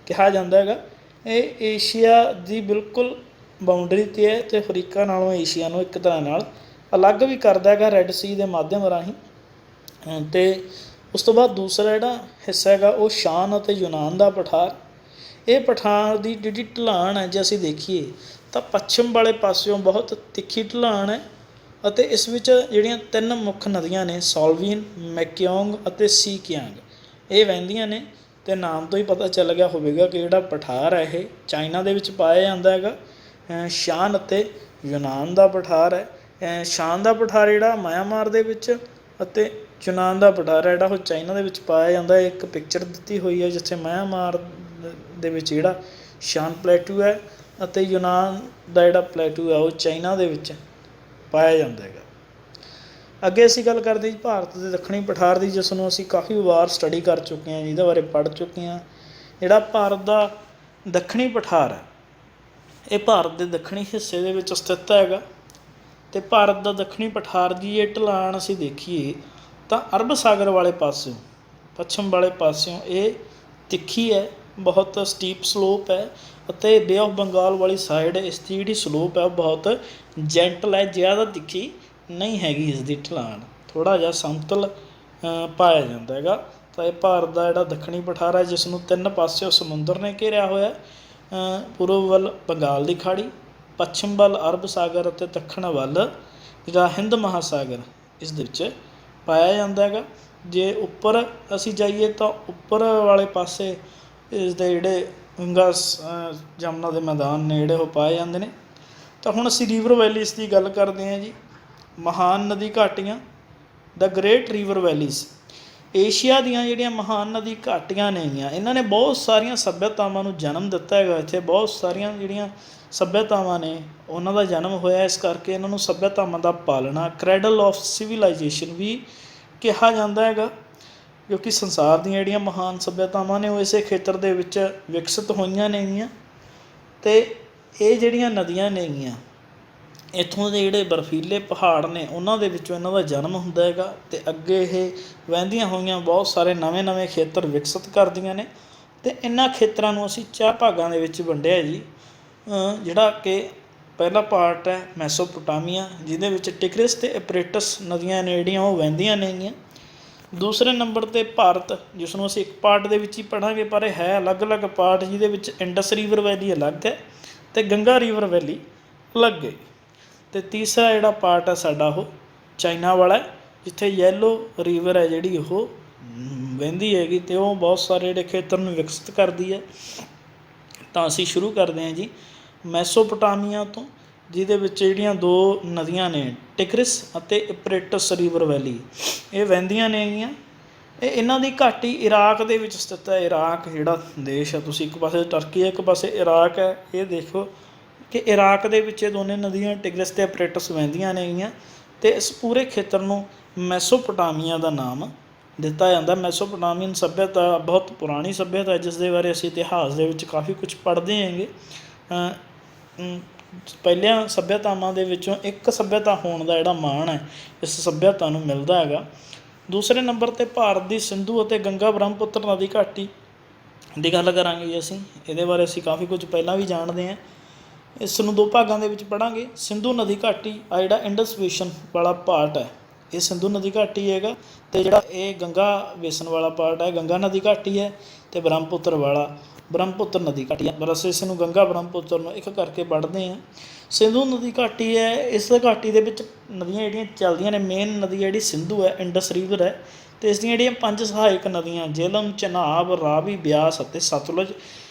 ਕਿਹਾ ਜਾਂਦਾ ਹੈਗਾ। ਇਹ ਏਸ਼ੀਆ ਦੀ ਬਿਲਕੁਲ ਬਾਊਂਡਰੀ 'ਤੇ ਹੈ ਅਤੇ ਅਫਰੀਕਾ ਨਾਲੋਂ ਏਸ਼ੀਆ ਨੂੰ ਇੱਕ ਤਰ੍ਹਾਂ ਨਾਲ ਅਲੱਗ ਵੀ ਕਰਦਾ ਹੈਗਾ ਰੈੱਡ ਸੀ ਦੇ ਮਾਧਿਅਮ ਰਾਹੀਂ। ਅਤੇ ਉਸ ਤੋਂ ਬਾਅਦ ਦੂਸਰਾ ਜਿਹੜਾ ਹਿੱਸਾ ਹੈਗਾ ਉਹ ਸ਼ਾਨ ਅਤੇ ਯੂਨਾਨ ਦਾ ਪਠਾਰ। ਇਹ ਪਠਾਰ ਦੀ ਜਿਹੜੀ ਢਲਾਣ ਹੈ ਜੇ ਅਸੀਂ ਦੇਖੀਏ ਤਾਂ ਪੱਛਮ ਵਾਲੇ ਪਾਸਿਓਂ ਬਹੁਤ ਤਿੱਖੀ ਢਲਾਣ ਹੈ ਅਤੇ ਇਸ ਵਿੱਚ ਜਿਹੜੀਆਂ 3 ਮੁੱਖ ਨਦੀਆਂ ਨੇ, ਸੋਲਵੀਨ, ਮੈਕਿਓਂਗ ਅਤੇ ਸੀਕਿਆਂਗ, ਇਹ ਵਹਿੰਦੀਆਂ ਨੇ। ਅਤੇ ਨਾਮ ਤੋਂ ਹੀ ਪਤਾ ਚੱਲ ਗਿਆ ਹੋਵੇਗਾ ਕਿ ਜਿਹੜਾ ਪਠਾਰ ਹੈ ਇਹ ਚਾਈਨਾ ਦੇ ਵਿੱਚ ਪਾਇਆ ਜਾਂਦਾ ਹੈਗਾ। ਸ਼ਾਨ ਅਤੇ ਯੂਨਾਨ ਦਾ ਪਠਾਰ ਹੈ। ਸ਼ਾਨ ਦਾ ਪਠਾਰ ਜਿਹੜਾ ਮਿਆਂਮਾਰ ਦੇ ਵਿੱਚ ਅਤੇ ਯੂਨਾਨ ਦਾ ਪਠਾਰ ਹੈ ਜਿਹੜਾ ਉਹ ਚਾਈਨਾ ਦੇ ਵਿੱਚ ਪਾਇਆ ਜਾਂਦਾ ਹੈ। ਇੱਕ ਪਿਕਚਰ ਦਿੱਤੀ ਹੋਈ ਹੈ ਜਿੱਥੇ ਮਿਆਂਮਾਰ ਦੇ ਵਿੱਚ ਜਿਹੜਾ ਸ਼ਾਨ ਪਲੇਟੂ ਹੈ ਅਤੇ ਯੂਨਾਨ ਦਾ ਜਿਹੜਾ ਪਲੇਟੂ ਹੈ ਉਹ ਚਾਈਨਾ ਦੇ ਵਿੱਚ ਪਾਇਆ ਜਾਂਦਾ ਹੈਗਾ। ਅੱਗੇ ਅਸੀਂ ਗੱਲ ਕਰਦੇ ਜੀ ਭਾਰਤ ਦੇ ਦੱਖਣੀ ਪਠਾਰ ਦੀ, ਜਿਸ ਨੂੰ ਅਸੀਂ ਕਾਫੀ ਵਾਰ ਸਟੱਡੀ ਕਰ ਚੁੱਕੇ ਹਾਂ, ਜਿਹਦੇ ਬਾਰੇ ਪੜ੍ਹ ਚੁੱਕੇ ਹਾਂ। ਜਿਹੜਾ ਭਾਰਤ ਦਾ ਦੱਖਣੀ ਪਠਾਰ ਹੈ ਇਹ ਭਾਰਤ ਦੇ ਦੱਖਣੀ ਹਿੱਸੇ ਦੇ ਵਿੱਚ ਸਥਿਤ ਹੈਗਾ। ਅਤੇ ਭਾਰਤ ਦਾ ਦੱਖਣੀ ਪਠਾਰ ਦੀ ਇਹ ਢਲਾਣ ਅਸੀਂ ਦੇਖੀਏ ਤਾਂ ਅਰਬ ਸਾਗਰ ਵਾਲੇ ਪਾਸਿਓਂ, ਪੱਛਮ ਵਾਲੇ ਪਾਸਿਓਂ ਇਹ ਤਿੱਖੀ ਹੈ, ਬਹੁਤ ਸਟੀਪ ਸਲੋਪ ਹੈ। ਅਤੇ ਬੇ ਆਫ ਬੰਗਾਲ ਵਾਲੀ ਸਾਈਡ ਇਸ ਦੀ ਜਿਹੜੀ ਸਲੋਪ ਹੈ ਉਹ ਬਹੁਤ ਜੈਂਟਲ ਹੈ, ਜ਼ਿਆਦਾ ਤਿੱਖੀ ਨਹੀਂ ਹੈਗੀ। ਇਸ ਦੀ ਢਲਾਣ ਥੋੜ੍ਹਾ ਜਿਹਾ ਸਮਤਲ ਪਾਇਆ ਜਾਂਦਾ ਹੈਗਾ। ਤਾਂ ਇਹ ਭਾਰਤ ਦਾ ਜਿਹੜਾ ਦੱਖਣੀ ਪਠਾਰ ਹੈ ਜਿਸ ਨੂੰ 3 ਪਾਸਿਓਂ ਸਮੁੰਦਰ ਨੇ ਘੇਰਿਆ ਹੋਇਆ, ਪੂਰਬ ਵੱਲ ਬੰਗਾਲ ਦੀ ਖਾੜੀ, ਪੱਛਮ ਵੱਲ ਅਰਬ ਸਾਗਰ ਅਤੇ ਦੱਖਣ ਵੱਲ ਜਿਹੜਾ ਹਿੰਦ ਮਹਾਸਾਗਰ ਇਸ ਦੇ ਵਿੱਚ ਪਾਇਆ ਜਾਂਦਾ ਹੈਗਾ। ਜੇ ਉੱਪਰ ਅਸੀਂ ਜਾਈਏ ਤਾਂ ਉੱਪਰ ਵਾਲੇ ਪਾਸੇ ਇਸ ਦੇ ਜਿਹੜੇ ਗੰਗਾ ਜਮਨਾ ਦੇ ਮੈਦਾਨ ਨੇ ਜਿਹੜੇ ਉਹ ਪਾਏ ਜਾਂਦੇ ਨੇ। ਤਾਂ ਹੁਣ ਅਸੀਂ ਰੀਵਰ ਵੈਲੀਜ਼ ਦੀ ਗੱਲ ਕਰਦੇ ਹਾਂ ਜੀ। ਮਹਾਨ ਨਦੀ ਘਾਟੀਆਂ, ਦ ਗ੍ਰੇਟ ਰੀਵਰ ਵੈਲੀਜ਼। ਏਸ਼ੀਆ ਦੀਆਂ ਜਿਹੜੀਆਂ ਮਹਾਨ ਨਦੀ ਘਾਟੀਆਂ ਨੇਗੀਆਂ, ਇਹਨਾਂ ਨੇ ਬਹੁਤ ਸਾਰੀਆਂ ਸੱਭਿਅਤਾਵਾਂ ਨੂੰ ਜਨਮ ਦਿੱਤਾ ਹੈਗਾ। ਇੱਥੇ ਬਹੁਤ ਸਾਰੀਆਂ ਜਿਹੜੀਆਂ ਸੱਭਿਅਤਾਵਾਂ ਨੇ ਉਹਨਾਂ ਦਾ ਜਨਮ ਹੋਇਆ, ਇਸ ਕਰਕੇ ਇਹਨਾਂ ਨੂੰ ਸੱਭਿਅਤਾਵਾਂ ਦਾ ਪਾਲਣਾ, ਕ੍ਰੈਡਲ ਆਫ ਸਿਵਿਲਾਈਜੇਸ਼ਨ ਵੀ ਕਿਹਾ ਜਾਂਦਾ ਹੈਗਾ, ਕਿਉਂਕਿ ਸੰਸਾਰ ਦੀਆਂ ਜਿਹੜੀਆਂ ਮਹਾਨ ਸੱਭਿਅਤਾਵਾਂ ਨੇ ਉਹ ਇਸੇ ਖੇਤਰ ਦੇ ਵਿੱਚ ਵਿਕਸਿਤ ਹੋਈਆਂ ਨੇਗੀਆਂ। ਅਤੇ ਇਹ ਜਿਹੜੀਆਂ ਨਦੀਆਂ ਨੇਗੀਆਂ, ਇੱਥੋਂ ਦੇ ਜਿਹੜੇ ਬਰਫੀਲੇ ਪਹਾੜ ਨੇ ਉਹਨਾਂ ਦੇ ਵਿੱਚੋਂ ਇਹਨਾਂ ਦਾ ਜਨਮ ਹੁੰਦਾ ਹੈਗਾ ਅਤੇ ਅੱਗੇ ਇਹ ਵਹਿੰਦੀਆਂ ਹੋਈਆਂ ਬਹੁਤ ਸਾਰੇ ਨਵੇਂ ਨਵੇਂ ਖੇਤਰ ਵਿਕਸਿਤ ਕਰਦੀਆਂ ਨੇ। ਅਤੇ ਇਹਨਾਂ ਖੇਤਰਾਂ ਨੂੰ ਅਸੀਂ 4 ਭਾਗਾਂ ਦੇ ਵਿੱਚ ਵੰਡਿਆ ਜੀ। ਜਿਹੜਾ ਕਿ ਪਹਿਲਾ ਪਾਰਟ ਹੈ ਮੈਸੋਪੋਟਾਮੀਆ, ਜਿਹਦੇ ਵਿੱਚ ਟਿਗਰਿਸ ਅਤੇ ਇਪਰੇਟਸ ਨਦੀਆਂ ਨੇ ਜਿਹੜੀਆਂ ਉਹ ਵਹਿੰਦੀਆਂ ਨੇਗੀਆਂ। ਦੂਸਰੇ ਨੰਬਰ 'ਤੇ ਭਾਰਤ, ਜਿਸ ਨੂੰ ਅਸੀਂ ਇੱਕ ਪਾਰਟ ਦੇ ਵਿੱਚ ਹੀ ਪੜ੍ਹਾਂਗੇ, ਪਰ ਇਹ ਹੈ ਅਲੱਗ-ਅਲੱਗ ਪਾਰਟ, ਜਿਹਦੇ ਵਿੱਚ ਇੰਡਸ ਰੀਵਰ ਵੈਲੀ ਅਲੱਗ ਹੈ ਅਤੇ ਗੰਗਾ ਰੀਵਰ ਵੈਲੀ ਅਲੱਗ ਹੈ। ਅਤੇ ਤੀਸਰਾ ਜਿਹੜਾ ਪਾਰਟ ਹੈ ਸਾਡਾ ਉਹ ਚਾਈਨਾ ਵਾਲਾ, ਜਿੱਥੇ ਯੈਲੋ ਰੀਵਰ ਹੈ ਜਿਹੜੀ ਉਹ ਵਹਿੰਦੀ ਹੈਗੀ ਅਤੇ ਉਹ ਬਹੁਤ ਸਾਰੇ ਜਿਹੜੇ ਖੇਤਰ ਨੂੰ ਵਿਕਸਿਤ ਕਰਦੀ ਹੈ। ਤਾਂ ਅਸੀਂ ਸ਼ੁਰੂ ਕਰਦੇ ਹਾਂ ਜੀ ਮੈਸੋਪੋਟਾਮੀਆ ਤੋਂ, ਜਿਹਦੇ ਵਿੱਚ ਜਿਹੜੀਆਂ 2 ਨਦੀਆਂ ਨੇ ਟਿਗਰਿਸ ਅਤੇ ਇਪਰੇਟਸ ਰੀਵਰ ਵੈਲੀ, ਇਹ ਵਹਿੰਦੀਆਂ ਨੇਗੀਆਂ। ਇਹਨਾਂ ਦੀ ਘਾਟੀ ਇਰਾਕ ਦੇ ਵਿੱਚ ਸਥਿਤ ਹੈ। ਇਰਾਕ ਜਿਹੜਾ ਦੇਸ਼ ਹੈ, ਤੁਸੀਂ ਇੱਕ ਪਾਸੇ ਟਰਕੀ ਹੈ, ਇੱਕ ਪਾਸੇ ਇਰਾਕ ਹੈ। ਇਹ ਦੇਖੋ ਕਿ ਇਰਾਕ ਦੇ ਵਿੱਚ ਇਹ ਦੋਨੇ ਨਦੀਆਂ ਟਿਗਰਿਸ ਅਤੇ ਇਪਰੇਟਸ ਵਹਿੰਦੀਆਂ ਨੇਗੀਆਂ ਅਤੇ ਇਸ ਪੂਰੇ ਖੇਤਰ ਨੂੰ ਮੈਸੋਪੋਟਾਮੀਆ ਦਾ ਨਾਮ ਦਿੱਤਾ ਜਾਂਦਾ। ਮੈਸੋਪੋਟਾਮੀਅਨ ਸੱਭਿਅਤਾ ਬਹੁਤ ਪੁਰਾਣੀ ਸੱਭਿਅਤਾ, ਜਿਸ ਦੇ ਬਾਰੇ ਅਸੀਂ ਇਤਿਹਾਸ ਦੇ ਵਿੱਚ ਕਾਫੀ ਕੁਛ ਪੜ੍ਹਦੇ ਹੈਗੇ। ਪਹਿਲੀਆਂ ਸੱਭਿਅਤਾਵਾਂ ਦੇ ਵਿੱਚੋਂ ਇੱਕ ਸੱਭਿਅਤਾ ਹੋਣ ਦਾ ਜਿਹੜਾ ਮਾਣ ਹੈ ਇਸ ਸੱਭਿਅਤਾ ਨੂੰ ਮਿਲਦਾ ਹੈਗਾ। ਦੂਸਰੇ ਨੰਬਰ 'ਤੇ ਭਾਰਤ ਦੀ ਸਿੰਧੂ ਅਤੇ ਗੰਗਾ ਬ੍ਰਹਮਪੁੱਤਰ ਨਦੀ ਘਾਟੀ ਦੀ ਗੱਲ ਕਰਾਂਗੇ ਜੀ ਅਸੀਂ। ਇਹਦੇ ਬਾਰੇ ਅਸੀਂ ਕਾਫੀ ਕੁਝ ਪਹਿਲਾਂ ਵੀ ਜਾਣਦੇ ਹਾਂ। ਇਸ ਨੂੰ 2 ਭਾਗਾਂ ਦੇ ਵਿੱਚ ਪੜ੍ਹਾਂਗੇ। ਸਿੰਧੂ ਨਦੀ ਘਾਟੀ ਆ ਜਿਹੜਾ ਇੰਡਸ ਬੇਸਿਨ ਵਾਲਾ ਪਾਰਟ ਹੈ, ਇਹ ਸਿੰਧੂ ਨਦੀ ਘਾਟੀ ਹੈਗਾ। ਅਤੇ ਜਿਹੜਾ ਇਹ ਗੰਗਾ ਬੇਸਿਨ ਵਾਲਾ ਪਾਰਟ ਹੈ, ਗੰਗਾ ਨਦੀ ਘਾਟੀ ਹੈ। ਅਤੇ ਬ੍ਰਹਮਪੁੱਤਰ ਵਾਲਾ ਬ੍ਰਹਮਪੁੱਤਰ ਨਦੀ ਘਾਟੀ ਹੈ। ਪਰ ਅਸੀਂ ਇਸ ਨੂੰ ਗੰਗਾ ਬ੍ਰਹਮਪੁੱਤਰ ਨੂੰ ਇੱਕ ਕਰਕੇ ਪੜ੍ਹਦੇ ਹਾਂ। ਸਿੰਧੂ ਨਦੀ ਘਾਟੀ ਹੈ, ਇਸ ਘਾਟੀ ਦੇ ਵਿੱਚ ਨਦੀਆਂ ਜਿਹੜੀਆਂ ਚੱਲਦੀਆਂ ਨੇ, ਮੇਨ ਨਦੀ ਜਿਹੜੀ ਸਿੰਧੂ ਹੈ, ਇੰਡਸ ਰੀਵਰ ਹੈ। ਤੇ ਇਸ ਦੀਆਂ ਜਿਹੜੀਆਂ 5 ਸਹਾਇਕ ਨਦੀਆਂ ਜੇਹਲਮ, ਚਨਾਬ, ਰਾਵੀ, ਬਿਆਸ ਅਤੇ ਸਤਲੁਜ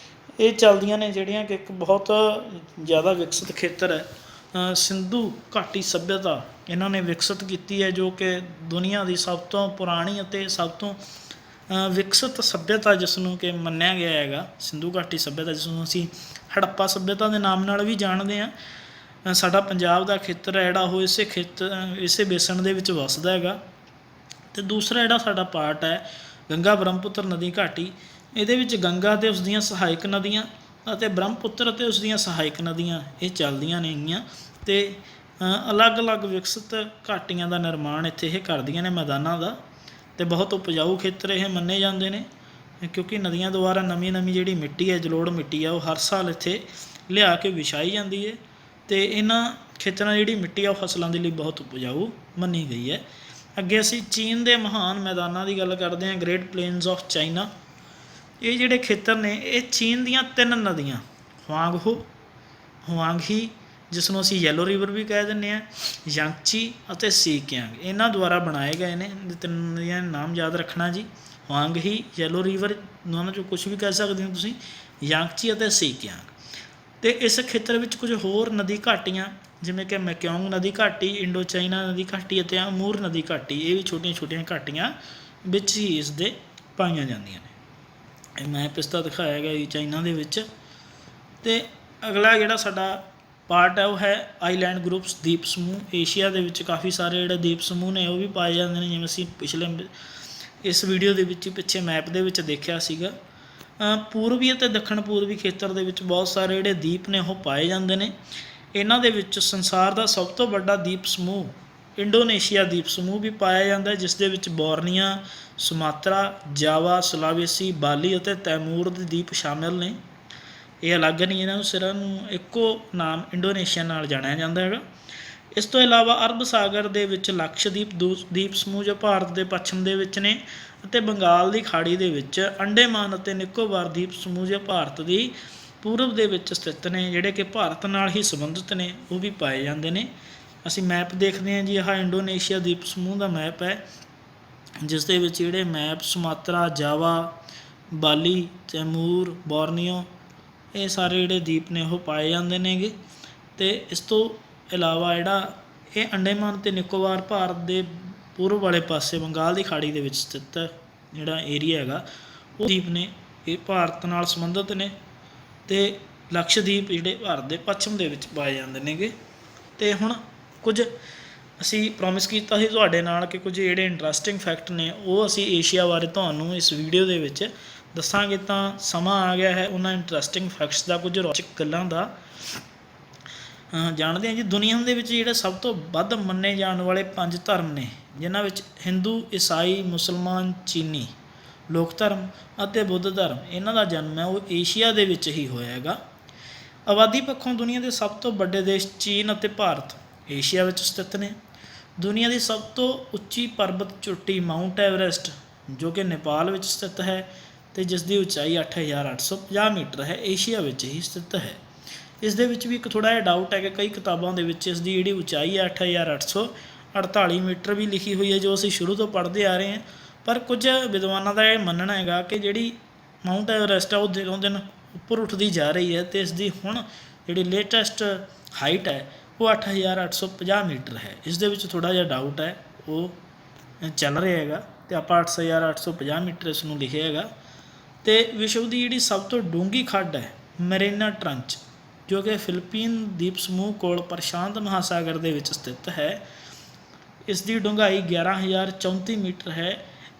ਇਹ ਚੱਲਦੀਆਂ ਨੇ, ਜਿਹੜੀਆਂ ਕਿ ਇੱਕ ਬਹੁਤ ਜ਼ਿਆਦਾ ਵਿਕਸਿਤ ਖੇਤਰ ਹੈ। ਸਿੰਧੂ ਘਾਟੀ ਸੱਭਿਅਤਾ ਇਹਨਾਂ ਨੇ ਵਿਕਸਿਤ ਕੀਤੀ ਹੈ, ਜੋ ਕਿ ਦੁਨੀਆ ਦੀ ਸਭ ਤੋਂ ਪੁਰਾਣੀ ਅਤੇ ਸਭ ਤੋਂ ਵਿਕਸਿਤ ਸੱਭਿਅਤਾ ਜਿਸ ਨੂੰ ਕਿ ਮੰਨਿਆ ਗਿਆ ਹੈਗਾ, ਸਿੰਧੂ ਘਾਟੀ ਸੱਭਿਅਤਾ, ਜਿਸ ਨੂੰ ਅਸੀਂ ਹੜੱਪਾ ਸੱਭਿਅਤਾ ਦੇ ਨਾਮ ਨਾਲ ਵੀ ਜਾਣਦੇ ਹਾਂ। ਸਾਡਾ ਪੰਜਾਬ ਦਾ ਖੇਤਰ ਹੈ ਜਿਹੜਾ ਉਹ ਇਸੇ ਬੇਸਣ ਦੇ ਵਿੱਚ ਵੱਸਦਾ ਹੈਗਾ। ਅਤੇ ਦੂਸਰਾ ਜਿਹੜਾ ਸਾਡਾ ਪਾਰਟ ਹੈ ਗੰਗਾ ਬ੍ਰਹਮਪੁੱਤਰ ਨਦੀ ਘਾਟੀ, ਇਹਦੇ ਵਿੱਚ ਗੰਗਾ ਅਤੇ ਉਸ ਦੀਆਂ ਸਹਾਇਕ ਨਦੀਆਂ ਅਤੇ ਬ੍ਰਹਮਪੁੱਤਰ ਅਤੇ ਉਸ ਦੀਆਂ ਸਹਾਇਕ ਨਦੀਆਂ ਇਹ ਚੱਲਦੀਆਂ ਨੇਗੀਆਂ, ਅਤੇ ਅਲੱਗ-ਅਲੱਗ ਵਿਕਸਿਤ ਘਾਟੀਆਂ ਦਾ ਨਿਰਮਾਣ ਇੱਥੇ ਇਹ ਕਰਦੀਆਂ ਨੇ, ਮੈਦਾਨਾਂ ਦਾ, ਅਤੇ ਬਹੁਤ ਉਪਜਾਊ ਖੇਤਰ ਇਹ ਮੰਨੇ ਜਾਂਦੇ ਨੇ, ਕਿਉਂਕਿ ਨਦੀਆਂ ਦੁਆਰਾ ਨਵੀਂ ਜਿਹੜੀ ਮਿੱਟੀ ਹੈ, ਜਲੋੜ ਮਿੱਟੀ ਹੈ, ਉਹ ਹਰ ਸਾਲ ਇੱਥੇ ਲਿਆ ਕੇ ਵਿਛਾਈ ਜਾਂਦੀ ਹੈ, ਅਤੇ ਇਹਨਾਂ ਖੇਤਰਾਂ ਦੀ ਜਿਹੜੀ ਮਿੱਟੀ ਆ ਉਹ ਫਸਲਾਂ ਦੇ ਲਈ ਬਹੁਤ ਉਪਜਾਊ ਮੰਨੀ ਗਈ ਹੈ। ਅੱਗੇ ਅਸੀਂ ਚੀਨ ਦੇ ਮਹਾਨ ਮੈਦਾਨਾਂ ਦੀ ਗੱਲ ਕਰਦੇ ਹਾਂ, ਗ੍ਰੇਟ ਪਲੇਨਸ ਆਫ ਚਾਈਨਾ। ਇਹ ਜਿਹੜੇ ਖੇਤਰ ਨੇ ਇਹ ਚੀਨ ਦੀਆਂ 3 ਨਦੀਆਂ ਹੁਆਂਗਹੀ, ਜਿਸ ਨੂੰ ਅਸੀਂ ਯੈਲੋ ਰਿਵਰ ਵੀ ਕਹਿ ਦਿੰਦੇ ਹਾਂ, ਯਾਂਗਚੀ ਅਤੇ ਸੀਕਿਆਂਗ, ਇਹਨਾਂ ਦੁਆਰਾ ਬਣਾਏ ਗਏ ਨੇ। 3 ਨਦੀਆਂ ਦੇ ਨਾਮ ਯਾਦ ਰੱਖਣਾ ਜੀ, ਹੁਆਂਗਹੀ, ਯੈਲੋ ਰਿਵਰ, ਦੋਨਾਂ 'ਚੋਂ ਕੁਛ ਵੀ ਕਹਿ ਸਕਦੇ ਹੋ ਤੁਸੀਂ, ਯਾਂਗਚੀ ਅਤੇ ਸੀਕਿਆਂਗ। ਅਤੇ ਇਸ ਖੇਤਰ ਵਿੱਚ ਕੁਝ ਹੋਰ ਨਦੀ ਘਾਟੀਆਂ ਜਿਵੇਂ ਕਿ ਮੈਕਿਓਂਗ ਨਦੀ ਘਾਟੀ, ਇੰਡੋ ਚਾਈਨਾ ਨਦੀ ਘਾਟੀ ਅਤੇ ਅਮੂਰ ਨਦੀ ਘਾਟੀ, ਇਹ ਵੀ ਛੋਟੀਆਂ ਘਾਟੀਆਂ ਵਿੱਚ ਹੀ ਇਸ ਦੇ ਪਾਈਆਂ ਜਾਂਦੀਆਂ ਨੇ। ਇਹ ਮੈਪ ਇਸ ਦਾ ਦਿਖਾਇਆ ਗਿਆ ਜੀ ਚਾਈਨਾ ਦੇ ਵਿੱਚ। ਅਤੇ ਅਗਲਾ ਜਿਹੜਾ ਸਾਡਾ ਪਾਰਟ ਹੈ ਉਹ ਹੈ ਆਈਲੈਂਡ ਗਰੁੱਪਸ, ਦੀਪ ਸਮੂਹ। ਏਸ਼ੀਆ ਦੇ ਵਿੱਚ ਕਾਫੀ ਸਾਰੇ ਜਿਹੜੇ ਦੀਪ ਸਮੂਹ ਨੇ ਉਹ ਵੀ ਪਾਏ ਜਾਂਦੇ ਨੇ, ਜਿਵੇਂ ਅਸੀਂ ਇਸ ਵੀਡੀਓ ਦੇ ਵਿੱਚ ਪਿੱਛੇ ਮੈਪ ਦੇ ਵਿੱਚ ਦੇਖਿਆ ਸੀਗਾ। ਪੂਰਬੀ ਅਤੇ ਦੱਖਣ ਪੂਰਬੀ ਖੇਤਰ ਦੇ ਵਿੱਚ ਬਹੁਤ ਸਾਰੇ ਜਿਹੜੇ ਦੀਪ ਨੇ ਉਹ ਪਾਏ ਜਾਂਦੇ ਨੇ। ਇਹਨਾਂ ਦੇ ਵਿੱਚ ਸੰਸਾਰ ਦਾ ਸਭ ਤੋਂ ਵੱਡਾ ਦੀਪ ਸਮੂਹ ਇੰਡੋਨੇਸ਼ੀਆ ਦੀਪ ਸਮੂਹ ਵੀ ਪਾਇਆ ਜਾਂਦਾ, ਜਿਸ ਦੇ ਵਿੱਚ ਬੋਰਨੀਆ, ਸੁਮਾਤਰਾ, ਜਾਵਾ, ਸੁਲਾਵੇਸੀ, ਬਾਲੀ ਅਤੇ ਤੈਮੂਰ ਦੇ ਦੀਪ ਸ਼ਾਮਿਲ ਨੇ। ਇਹ ਅਲੱਗ ਨਹੀਂ, ਇਹਨਾਂ ਨੂੰ ਸਿਰਾਂ ਨੂੰ ਇੱਕੋ ਨਾਮ ਇੰਡੋਨੇਸ਼ੀਆ ਨਾਲ ਜਾਣਿਆ ਜਾਂਦਾ ਹੈਗਾ। ਇਸ ਤੋਂ ਇਲਾਵਾ ਅਰਬ ਸਾਗਰ ਦੇ ਵਿੱਚ ਲਕਸ਼ਦੀਪ ਦੀਪ ਸਮੂਹ ਜੋ ਭਾਰਤ ਦੇ ਪੱਛਮ ਦੇ ਵਿੱਚ ਨੇ, ਅਤੇ ਬੰਗਾਲ ਦੀ ਖਾੜੀ ਦੇ ਵਿੱਚ ਅੰਡੇਮਾਨ ਅਤੇ ਨਿਕੋਬਾਰ ਦੀਪ ਸਮੂਹ ਜੋ ਭਾਰਤ ਦੀ ਪੂਰਬ ਦੇ ਵਿੱਚ ਸਥਿਤ ਨੇ, ਜਿਹੜੇ ਕਿ ਭਾਰਤ ਨਾਲ ਹੀ ਸੰਬੰਧਿਤ ਨੇ, ਉਹ ਵੀ ਪਾਏ ਜਾਂਦੇ ਨੇ। ਅਸੀਂ ਮੈਪ ਦੇਖਦੇ ਹਾਂ ਜੀ, ਆਹ ਇੰਡੋਨੇਸ਼ੀਆ ਦੀਪ ਸਮੂਹ ਦਾ ਮੈਪ ਹੈ, ਜਿਸ ਦੇ ਵਿੱਚ ਜਿਹੜੇ ਮੈਪ ਸੁਮਾਤਰਾ, ਜਾਵਾ, ਬਾਲੀ, ਤੈਮੂਰ, ਬੋਰਨੀਓ, ਇਹ ਸਾਰੇ ਜਿਹੜੇ ਦੀਪ ਨੇ ਉਹ ਪਾਏ ਜਾਂਦੇ ਨੇਗੇ। ਅਤੇ ਇਸ ਤੋਂ ਇਲਾਵਾ ਜਿਹੜਾ ਇਹ ਅੰਡੇਮਾਨ ਅਤੇ ਨਿਕੋਬਾਰ ਭਾਰਤ ਦੇ ਪੂਰਬ ਵਾਲੇ ਪਾਸੇ ਬੰਗਾਲ ਦੀ ਖਾੜੀ ਦੇ ਵਿੱਚ ਸਥਿਤ ਜਿਹੜਾ ਏਰੀਆ ਹੈਗਾ, ਉਹ ਦੀਪ ਨੇ, ਇਹ ਭਾਰਤ ਨਾਲ ਸੰਬੰਧਿਤ ਨੇ। ਅਤੇ ਲਕਸ਼ਦੀਪ ਜਿਹੜੇ ਭਾਰਤ ਦੇ ਪੱਛਮ ਦੇ ਵਿੱਚ ਪਾਏ ਜਾਂਦੇ ਨੇਗੇ। ਅਤੇ ਹੁਣ ਕੁਝ ਅਸੀਂ ਪ੍ਰੋਮਿਸ ਕੀਤਾ ਸੀ ਤੁਹਾਡੇ ਨਾਲ ਕਿ ਕੁਝ ਜਿਹੜੇ ਇੰਟਰਸਟਿੰਗ ਫੈਕਟ ਨੇ ਉਹ ਅਸੀਂ ਏਸ਼ੀਆ ਬਾਰੇ ਤੁਹਾਨੂੰ ਇਸ ਵੀਡੀਓ ਦੇ ਵਿੱਚ ਦੱਸਾਂਗੇ, ਤਾਂ ਸਮਾਂ ਆ ਗਿਆ ਹੈ ਉਹਨਾਂ ਇੰਟਰਸਟਿੰਗ ਫੈਕਟਸ ਦਾ, ਕੁਝ ਰੌਚਕ ਗੱਲਾਂ ਦਾ ਜਾਣਦੇ ਹਾਂ ਜੀ। ਦੁਨੀਆ ਦੇ ਵਿੱਚ ਜਿਹੜੇ ਸਭ ਤੋਂ ਵੱਧ ਮੰਨੇ ਜਾਣ ਵਾਲੇ 5 ਧਰਮ ਨੇ, ਜਿਨ੍ਹਾਂ ਵਿੱਚ ਹਿੰਦੂ, ਈਸਾਈ, ਮੁਸਲਮਾਨ, ਚੀਨੀ ਲੋਕ ਧਰਮ ਅਤੇ ਬੁੱਧ ਧਰਮ, ਇਹਨਾਂ ਦਾ ਜਨਮ ਹੈ ਉਹ ਏਸ਼ੀਆ ਦੇ ਵਿੱਚ ਹੀ ਹੋਇਆ ਹੈਗਾ। ਆਬਾਦੀ ਪੱਖੋਂ ਦੁਨੀਆ ਦੇ ਸਭ ਤੋਂ ਵੱਡੇ ਦੇਸ਼ ਚੀਨ ਅਤੇ ਭਾਰਤ ਏਸ਼ੀਆ ਵਿੱਚ ਸਥਿਤ ਨੇ। ਦੁਨੀਆ ਦੀ ਸਭ ਤੋਂ ਉੱਚੀ ਪਰਬਤ ਚੋਟੀ ਮਾਊਂਟ ਐਵਰੈਸਟ, ਜੋ ਕਿ ਨੇਪਾਲ ਵਿੱਚ ਸਥਿਤ ਹੈ ਅਤੇ ਜਿਸ ਦੀ ਉਚਾਈ 8850 ਮੀਟਰ ਹੈ, ਏਸ਼ੀਆ ਵਿੱਚ ਹੀ ਸਥਿਤ ਹੈ। ਇਸ ਦੇ ਵਿੱਚ ਵੀ ਇੱਕ ਥੋੜ੍ਹਾ ਜਿਹਾ ਡਾਊਟ ਹੈ ਕਿ ਕਈ ਕਿਤਾਬਾਂ ਦੇ ਵਿੱਚ ਇਸ ਦੀ ਜਿਹੜੀ ਉਚਾਈ ਹੈ 8848 ਮੀਟਰ ਵੀ ਲਿਖੀ ਹੋਈ ਹੈ, ਜੋ ਅਸੀਂ ਸ਼ੁਰੂ ਤੋਂ ਪੜ੍ਹਦੇ ਆ ਰਹੇ ਹਾਂ। ਪਰ ਕੁਝ ਵਿਦਵਾਨਾਂ ਦਾ ਇਹ ਮੰਨਣਾ ਹੈਗਾ ਕਿ ਜਿਹੜੀ ਮਾਊਂਟ ਐਵਰੈਸਟ ਹੈ ਉਹ ਦਿਨੋਂ ਦਿਨ ਉੱਪਰ ਉੱਠਦੀ ਜਾ ਰਹੀ ਹੈ, ਅਤੇ ਇਸ ਦੀ ਹੁਣ ਜਿਹੜੀ ਲੇਟੈਸਟ ਹਾਈਟ ਹੈ ਉਹ 8850 ਮੀਟਰ ਹੈ। ਇਸ ਦੇ ਵਿੱਚ ਥੋੜ੍ਹਾ ਜਿਹਾ ਡਾਊਟ ਹੈ, ਉਹ ਚੱਲ ਰਿਹਾ ਹੈਗਾ, ਅਤੇ ਆਪਾਂ 8850 ਮੀਟਰ ਇਸ ਨੂੰ ਲਿਖਿਆ ਹੈਗਾ। ਅਤੇ ਵਿਸ਼ਵ ਦੀ ਜਿਹੜੀ ਸਭ ਤੋਂ ਡੂੰਘੀ ਖੱਡ ਹੈ ਮੈਰੀਨਾ ਟ੍ਰੰਚ, ਜੋ ਕਿ ਫਿਲੀਪੀਨ ਦੀਪ ਸਮੂਹ ਕੋਲ ਪ੍ਰਸ਼ਾਂਤ ਮਹਾਸਾਗਰ ਦੇ ਵਿੱਚ ਸਥਿਤ ਹੈ। ਇਸ ਦੀ ਡੂੰਘਾਈ 11034 ਮੀਟਰ ਹੈ।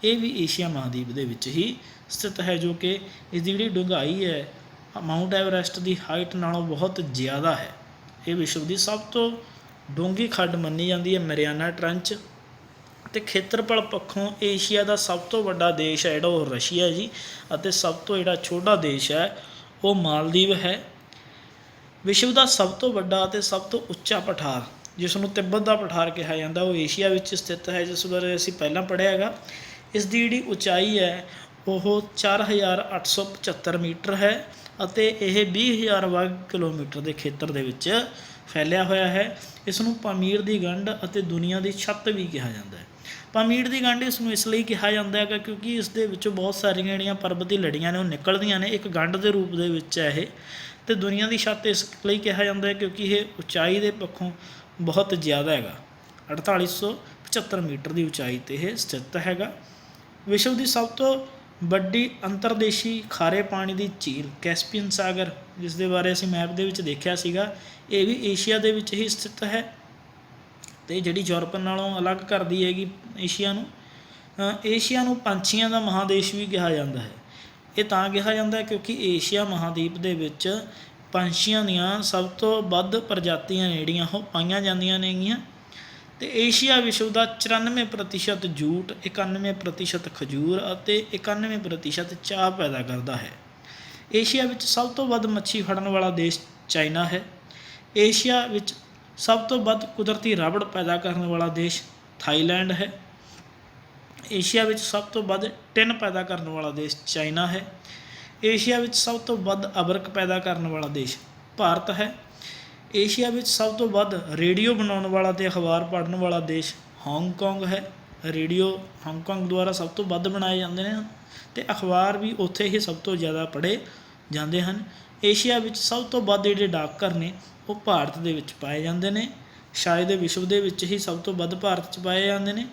ਇਹ ਵੀ ਏਸ਼ੀਆ ਮਹਾਂਦੀਪ ਦੇ ਵਿੱਚ ਹੀ ਸਥਿਤ ਹੈ, ਜੋ ਕਿ ਇਸ ਦੀ ਜਿਹੜੀ ਡੂੰਘਾਈ ਹੈ ਮਾਊਂਟ ਐਵਰੈਸਟ ਦੀ ਹਾਈਟ ਨਾਲੋਂ ਬਹੁਤ ਜ਼ਿਆਦਾ ਹੈ। ਇਹ ਵਿਸ਼ਵ ਦੀ ਸਭ ਤੋਂ ਡੂੰਘੀ ਖੱਡ ਮੰਨੀ ਜਾਂਦੀ ਹੈ ਮੈਰੀਆਨਾ ਟ੍ਰੰਚ। ਅਤੇ ਖੇਤਰਫਲ ਪੱਖੋਂ ਏਸ਼ੀਆ ਦਾ ਸਭ ਤੋਂ ਵੱਡਾ ਦੇਸ਼ ਹੈ ਜਿਹੜਾ ਉਹ ਰਸ਼ੀਆ ਜੀ, ਅਤੇ ਸਭ ਤੋਂ ਜਿਹੜਾ ਛੋਟਾ ਦੇਸ਼ ਹੈ ਉਹ ਮਾਲਦੀਵ ਹੈ। ਵਿਸ਼ਵ ਦਾ ਸਭ ਤੋਂ ਵੱਡਾ ਅਤੇ ਸਭ ਤੋਂ ਉੱਚਾ ਪਠਾਰ, ਜਿਸ ਨੂੰ ਤਿੱਬਤ ਦਾ ਪਠਾਰ ਕਿਹਾ ਜਾਂਦਾ, ਉਹ ਏਸ਼ੀਆ ਵਿੱਚ ਸਥਿਤ ਹੈ, ਜਿਸ ਬਾਰੇ ਅਸੀਂ ਪਹਿਲਾਂ ਪੜ੍ਹਿਆ ਹੈਗਾ। ਇਸ ਦੀ ਜਿਹੜੀ ਉਚਾਈ ਹੈ ਉਹ 4875 ਮੀਟਰ ਹੈ, ਅਤੇ ਇਹ 20000 ਵਰਗ ਕਿਲੋਮੀਟਰ ਦੇ ਖੇਤਰ ਦੇ ਵਿੱਚ ਫੈਲਿਆ ਹੋਇਆ ਹੈ। ਇਸ ਨੂੰ ਪਾਮੀਰ ਦੀ ਗੰਢ ਅਤੇ ਦੁਨੀਆ ਦੀ ਛੱਤ ਵੀ ਕਿਹਾ ਜਾਂਦਾ ਹੈ। ਪਾਮੀਰ ਦੀ ਗੰਢ ਇਸ ਨੂੰ ਇਸ ਲਈ ਕਿਹਾ ਜਾਂਦਾ ਹੈਗਾ ਕਿਉਂਕਿ ਇਸ ਦੇ ਵਿੱਚੋਂ ਬਹੁਤ ਸਾਰੀਆਂ ਜਿਹੜੀਆਂ ਪਰਬਤੀ ਲੜੀਆਂ ਨੇ ਉਹ ਨਿਕਲਦੀਆਂ ਨੇ, ਇੱਕ ਗੰਢ ਦੇ ਰੂਪ ਦੇ ਵਿੱਚ ਹੈ ਇਹ। ਅਤੇ ਦੁਨੀਆ ਦੀ ਛੱਤ ਇਸ ਲਈ ਕਿਹਾ ਜਾਂਦਾ ਹੈ ਕਿਉਂਕਿ ਇਹ ਉਚਾਈ ਦੇ ਪੱਖੋਂ ਬਹੁਤ ਜ਼ਿਆਦਾ ਹੈਗਾ, 4875 ਮੀਟਰ ਦੀ ਉਚਾਈ 'ਤੇ ਇਹ ਸਥਿਤ ਹੈਗਾ। ਵਿਸ਼ਵ ਦੀ ਸਭ ਤੋਂ ਵੱਡੀ ਅੰਤਰਦੇਸ਼ੀ ਖਾਰੇ ਪਾਣੀ ਦੀ ਝੀਲ ਕੈਸਪੀਅਨ ਸਾਗਰ, ਜਿਸ ਦੇ ਬਾਰੇ ਅਸੀਂ ਮੈਪ ਦੇ ਵਿੱਚ ਦੇਖਿਆ ਸੀਗਾ, ਇਹ ਵੀ ਏਸ਼ੀਆ ਦੇ ਵਿੱਚ ਹੀ ਸਥਿਤ ਹੈ। ਅਤੇ ਜਿਹੜੀ ਯੂਰਪ ਨਾਲੋਂ ਅਲੱਗ ਕਰਦੀ ਹੈਗੀ ਏਸ਼ੀਆ ਨੂੰ ਪੰਛੀਆਂ ਦਾ ਮਹਾਂਦੇਸ਼ ਵੀ ਕਿਹਾ ਜਾਂਦਾ ਹੈ। ਇਹ ਤਾਂ ਕਿਹਾ ਜਾਂਦਾ ਹੈ ਕਿਉਂਕਿ ਏਸ਼ੀਆ ਮਹਾਂਦੀਪ ਦੇ ਵਿੱਚ ਪੰਛੀਆਂ ਦੀਆਂ ਸਭ ਤੋਂ ਵੱਧ ਪ੍ਰਜਾਤੀਆਂ ਜਿਹੜੀਆਂ ਉਹ ਪਾਈਆਂ ਜਾਂਦੀਆਂ ਨੇਗੀਆਂ। ਅਤੇ ਏਸ਼ੀਆ ਵਿਸ਼ਵ ਦਾ 94% ਜੂਟ, 91% ਖਜੂਰ ਅਤੇ 91% ਚਾਹ ਪੈਦਾ ਕਰਦਾ ਹੈ। ਏਸ਼ੀਆ ਵਿੱਚ ਸਭ ਤੋਂ ਵੱਧ ਮੱਛੀ ਫੜਨ ਵਾਲਾ ਦੇਸ਼ ਚਾਈਨਾ ਹੈ। ਏਸ਼ੀਆ ਵਿੱਚ ਸਭ ਤੋਂ ਵੱਧ ਕੁਦਰਤੀ ਰਬੜ ਪੈਦਾ ਕਰਨ ਵਾਲਾ ਦੇਸ਼ ਥਾਈਲੈਂਡ ਹੈ। ਏਸ਼ੀਆ ਵਿੱਚ ਸਭ ਤੋਂ ਵੱਧ ਟਿਨ ਪੈਦਾ ਕਰਨ ਵਾਲਾ ਦੇਸ਼ ਚਾਈਨਾ ਹੈ। ਏਸ਼ੀਆ ਵਿੱਚ ਸਭ ਤੋਂ ਵੱਧ ਅਬਰਕ ਪੈਦਾ ਕਰਨ ਵਾਲਾ ਦੇਸ਼ ਭਾਰਤ ਹੈ। ਏਸ਼ੀਆ ਵਿੱਚ ਸਭ ਤੋਂ ਵੱਧ ਰੇਡੀਓ ਬਣਾਉਣ ਵਾਲਾ ਅਤੇ ਅਖਬਾਰ ਪੜ੍ਹਨ ਵਾਲਾ ਦੇਸ਼ ਹਾਂਗਕਾਂਗ ਹੈ। ਰੇਡੀਓ ਹਾਂਗਕਾਂਗ ਦੁਆਰਾ ਸਭ ਤੋਂ ਵੱਧ ਬਣਾਏ ਜਾਂਦੇ ਨੇ ਅਤੇ ਅਖਬਾਰ ਵੀ ਉੱਥੇ ਹੀ ਸਭ ਤੋਂ ਜ਼ਿਆਦਾ ਪੜ੍ਹੇ ਜਾਂਦੇ ਹਨ। ਏਸ਼ੀਆ ਵਿੱਚ ਸਭ ਤੋਂ ਵੱਧ ਜਿਹੜੇ ਡਾਕਘਰ ਨੇ ਉਹ ਭਾਰਤ ਦੇ ਵਿੱਚ ਪਾਏ ਜਾਂਦੇ ਨੇ, ਸ਼ਾਇਦ ਵਿਸ਼ਵ ਦੇ ਵਿੱਚ ਹੀ ਸਭ ਤੋਂ ਵੱਧ ਭਾਰਤ 'ਚ ਪਾਏ ਜਾਂਦੇ ਨੇ।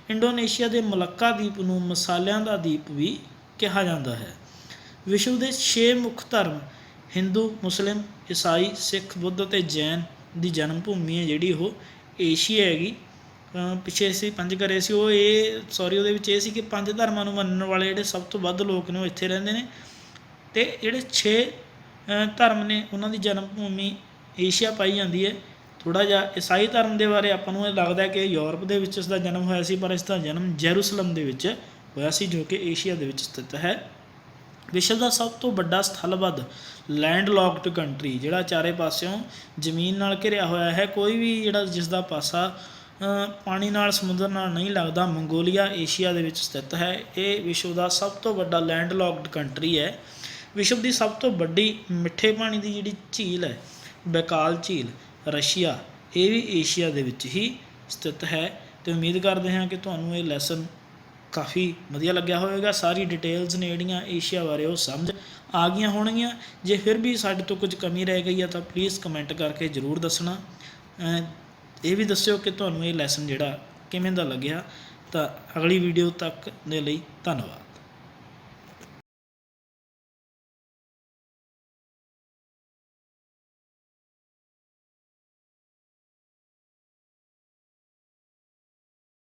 ਇੰਡੋਨੇਸ਼ੀਆ ਦੇ ਮਲੱਕਾ ਦੀਪ ਨੂੰ ਮਸਾਲਿਆਂ ਦਾ ਦੀਪ ਵੀ ਕਿਹਾ ਜਾਂਦਾ ਹੈ। ਵਿਸ਼ਵ ਦੇ 6 ਮੁੱਖ ਧਰਮ ਹਿੰਦੂ, ਮੁਸਲਿਮ, ਈਸਾਈ, ਸਿੱਖ, ਬੁੱਧ ਅਤੇ ਜੈਨ ਦੀ ਜਨਮ ਭੂਮੀ ਹੈ ਜਿਹੜੀ ਉਹ ਏਸ਼ੀਆ ਹੈਗੀ। ਪਿੱਛੇ ਅਸੀਂ 5 ਕਰੇ ਸੀ, ਉਹਦੇ ਵਿੱਚ ਇਹ ਸੀ ਕਿ 5 ਧਰਮਾਂ ਨੂੰ ਮੰਨਣ ਵਾਲੇ ਜਿਹੜੇ ਸਭ ਤੋਂ ਵੱਧ ਲੋਕ ਨੇ ਉਹ ਇੱਥੇ ਰਹਿੰਦੇ ਨੇ। ਅਤੇ ਜਿਹੜੇ 6 ਧਰਮ ਨੇ ਉਹਨਾਂ ਦੀ ਜਨਮ ਭੂਮੀ ਏਸ਼ੀਆ ਪਾਈ ਜਾਂਦੀ ਹੈ। ਥੋੜ੍ਹਾ ਜਿਹਾ ਈਸਾਈ ਧਰਮ ਦੇ ਬਾਰੇ ਆਪਾਂ ਨੂੰ ਇਹ ਲੱਗਦਾ ਕਿ ਯੂਰਪ ਦੇ ਵਿੱਚ ਇਸ ਦਾ ਜਨਮ ਹੋਇਆ ਸੀ, ਪਰ ਇਸ ਦਾ ਜਨਮ ਜੈਰੂਸਲਮ ਦੇ ਵਿੱਚ ਹੋਇਆ ਸੀ ਜੋ ਕਿ ਏਸ਼ੀਆ ਦੇ ਵਿੱਚ ਸਥਿਤ ਹੈ। ਵਿਸ਼ਵ ਦਾ ਸਭ ਤੋਂ ਵੱਡਾ ਸਥਲਬੱਧ ਲੈਂਡ ਲੌਕਡ ਕੰਟਰੀ, ਜਿਹੜਾ ਚਾਰੇ ਪਾਸਿਓਂ ਜ਼ਮੀਨ ਨਾਲ ਘਿਰਿਆ ਹੋਇਆ ਹੈ, ਕੋਈ ਵੀ ਜਿਸ ਦਾ ਪਾਸਾ ਪਾਣੀ ਨਾਲ, ਸਮੁੰਦਰ ਨਾਲ ਨਹੀਂ ਲੱਗਦਾ, ਮੰਗੋਲੀਆ ਏਸ਼ੀਆ ਦੇ ਵਿੱਚ ਸਥਿਤ ਹੈ। ਇਹ ਵਿਸ਼ਵ ਦਾ ਸਭ ਤੋਂ ਵੱਡਾ ਲੈਂਡ ਲੌਕਡ ਕੰਟਰੀ ਹੈ। ਵਿਸ਼ਵ ਦੀ ਸਭ ਤੋਂ ਵੱਡੀ ਮਿੱਠੇ ਪਾਣੀ ਦੀ ਜਿਹੜੀ ਝੀਲ ਹੈ ਬੈਕਾਲ ਝੀਲ, ਰਸ਼ੀਆ, ਇਹ ਵੀ ਏਸ਼ੀਆ ਦੇ ਵਿੱਚ ਹੀ ਸਥਿਤ ਹੈ। ਅਤੇ ਉਮੀਦ ਕਰਦੇ ਹਾਂ ਕਿ ਤੁਹਾਨੂੰ ਇਹ ਲੈਸਨ ਕਾਫੀ ਵਧੀਆ ਲੱਗਿਆ ਹੋਵੇਗਾ। ਸਾਰੀ ਡਿਟੇਲਸ ਨੇ ਜਿਹੜੀਆਂ ਏਸ਼ੀਆ ਬਾਰੇ ਉਹ ਸਮਝ ਆ ਗਈਆਂ ਹੋਣਗੀਆਂ। ਜੇ ਫਿਰ ਵੀ ਸਾਡੇ ਤੋਂ ਕੁਝ ਕਮੀ ਰਹਿ ਗਈ ਹੈ ਤਾਂ ਪਲੀਜ਼ ਕਮੈਂਟ ਕਰਕੇ ਜ਼ਰੂਰ ਦੱਸਣਾ। ਇਹ ਵੀ ਦੱਸਿਓ ਕਿ ਤੁਹਾਨੂੰ ਇਹ ਲੈਸਨ ਜਿਹੜਾ ਕਿਵੇਂ ਦਾ ਲੱਗਿਆ। ਤਾਂ ਅਗਲੀ ਵੀਡੀਓ ਤੱਕ ਦੇ ਲਈ ਧੰਨਵਾਦ।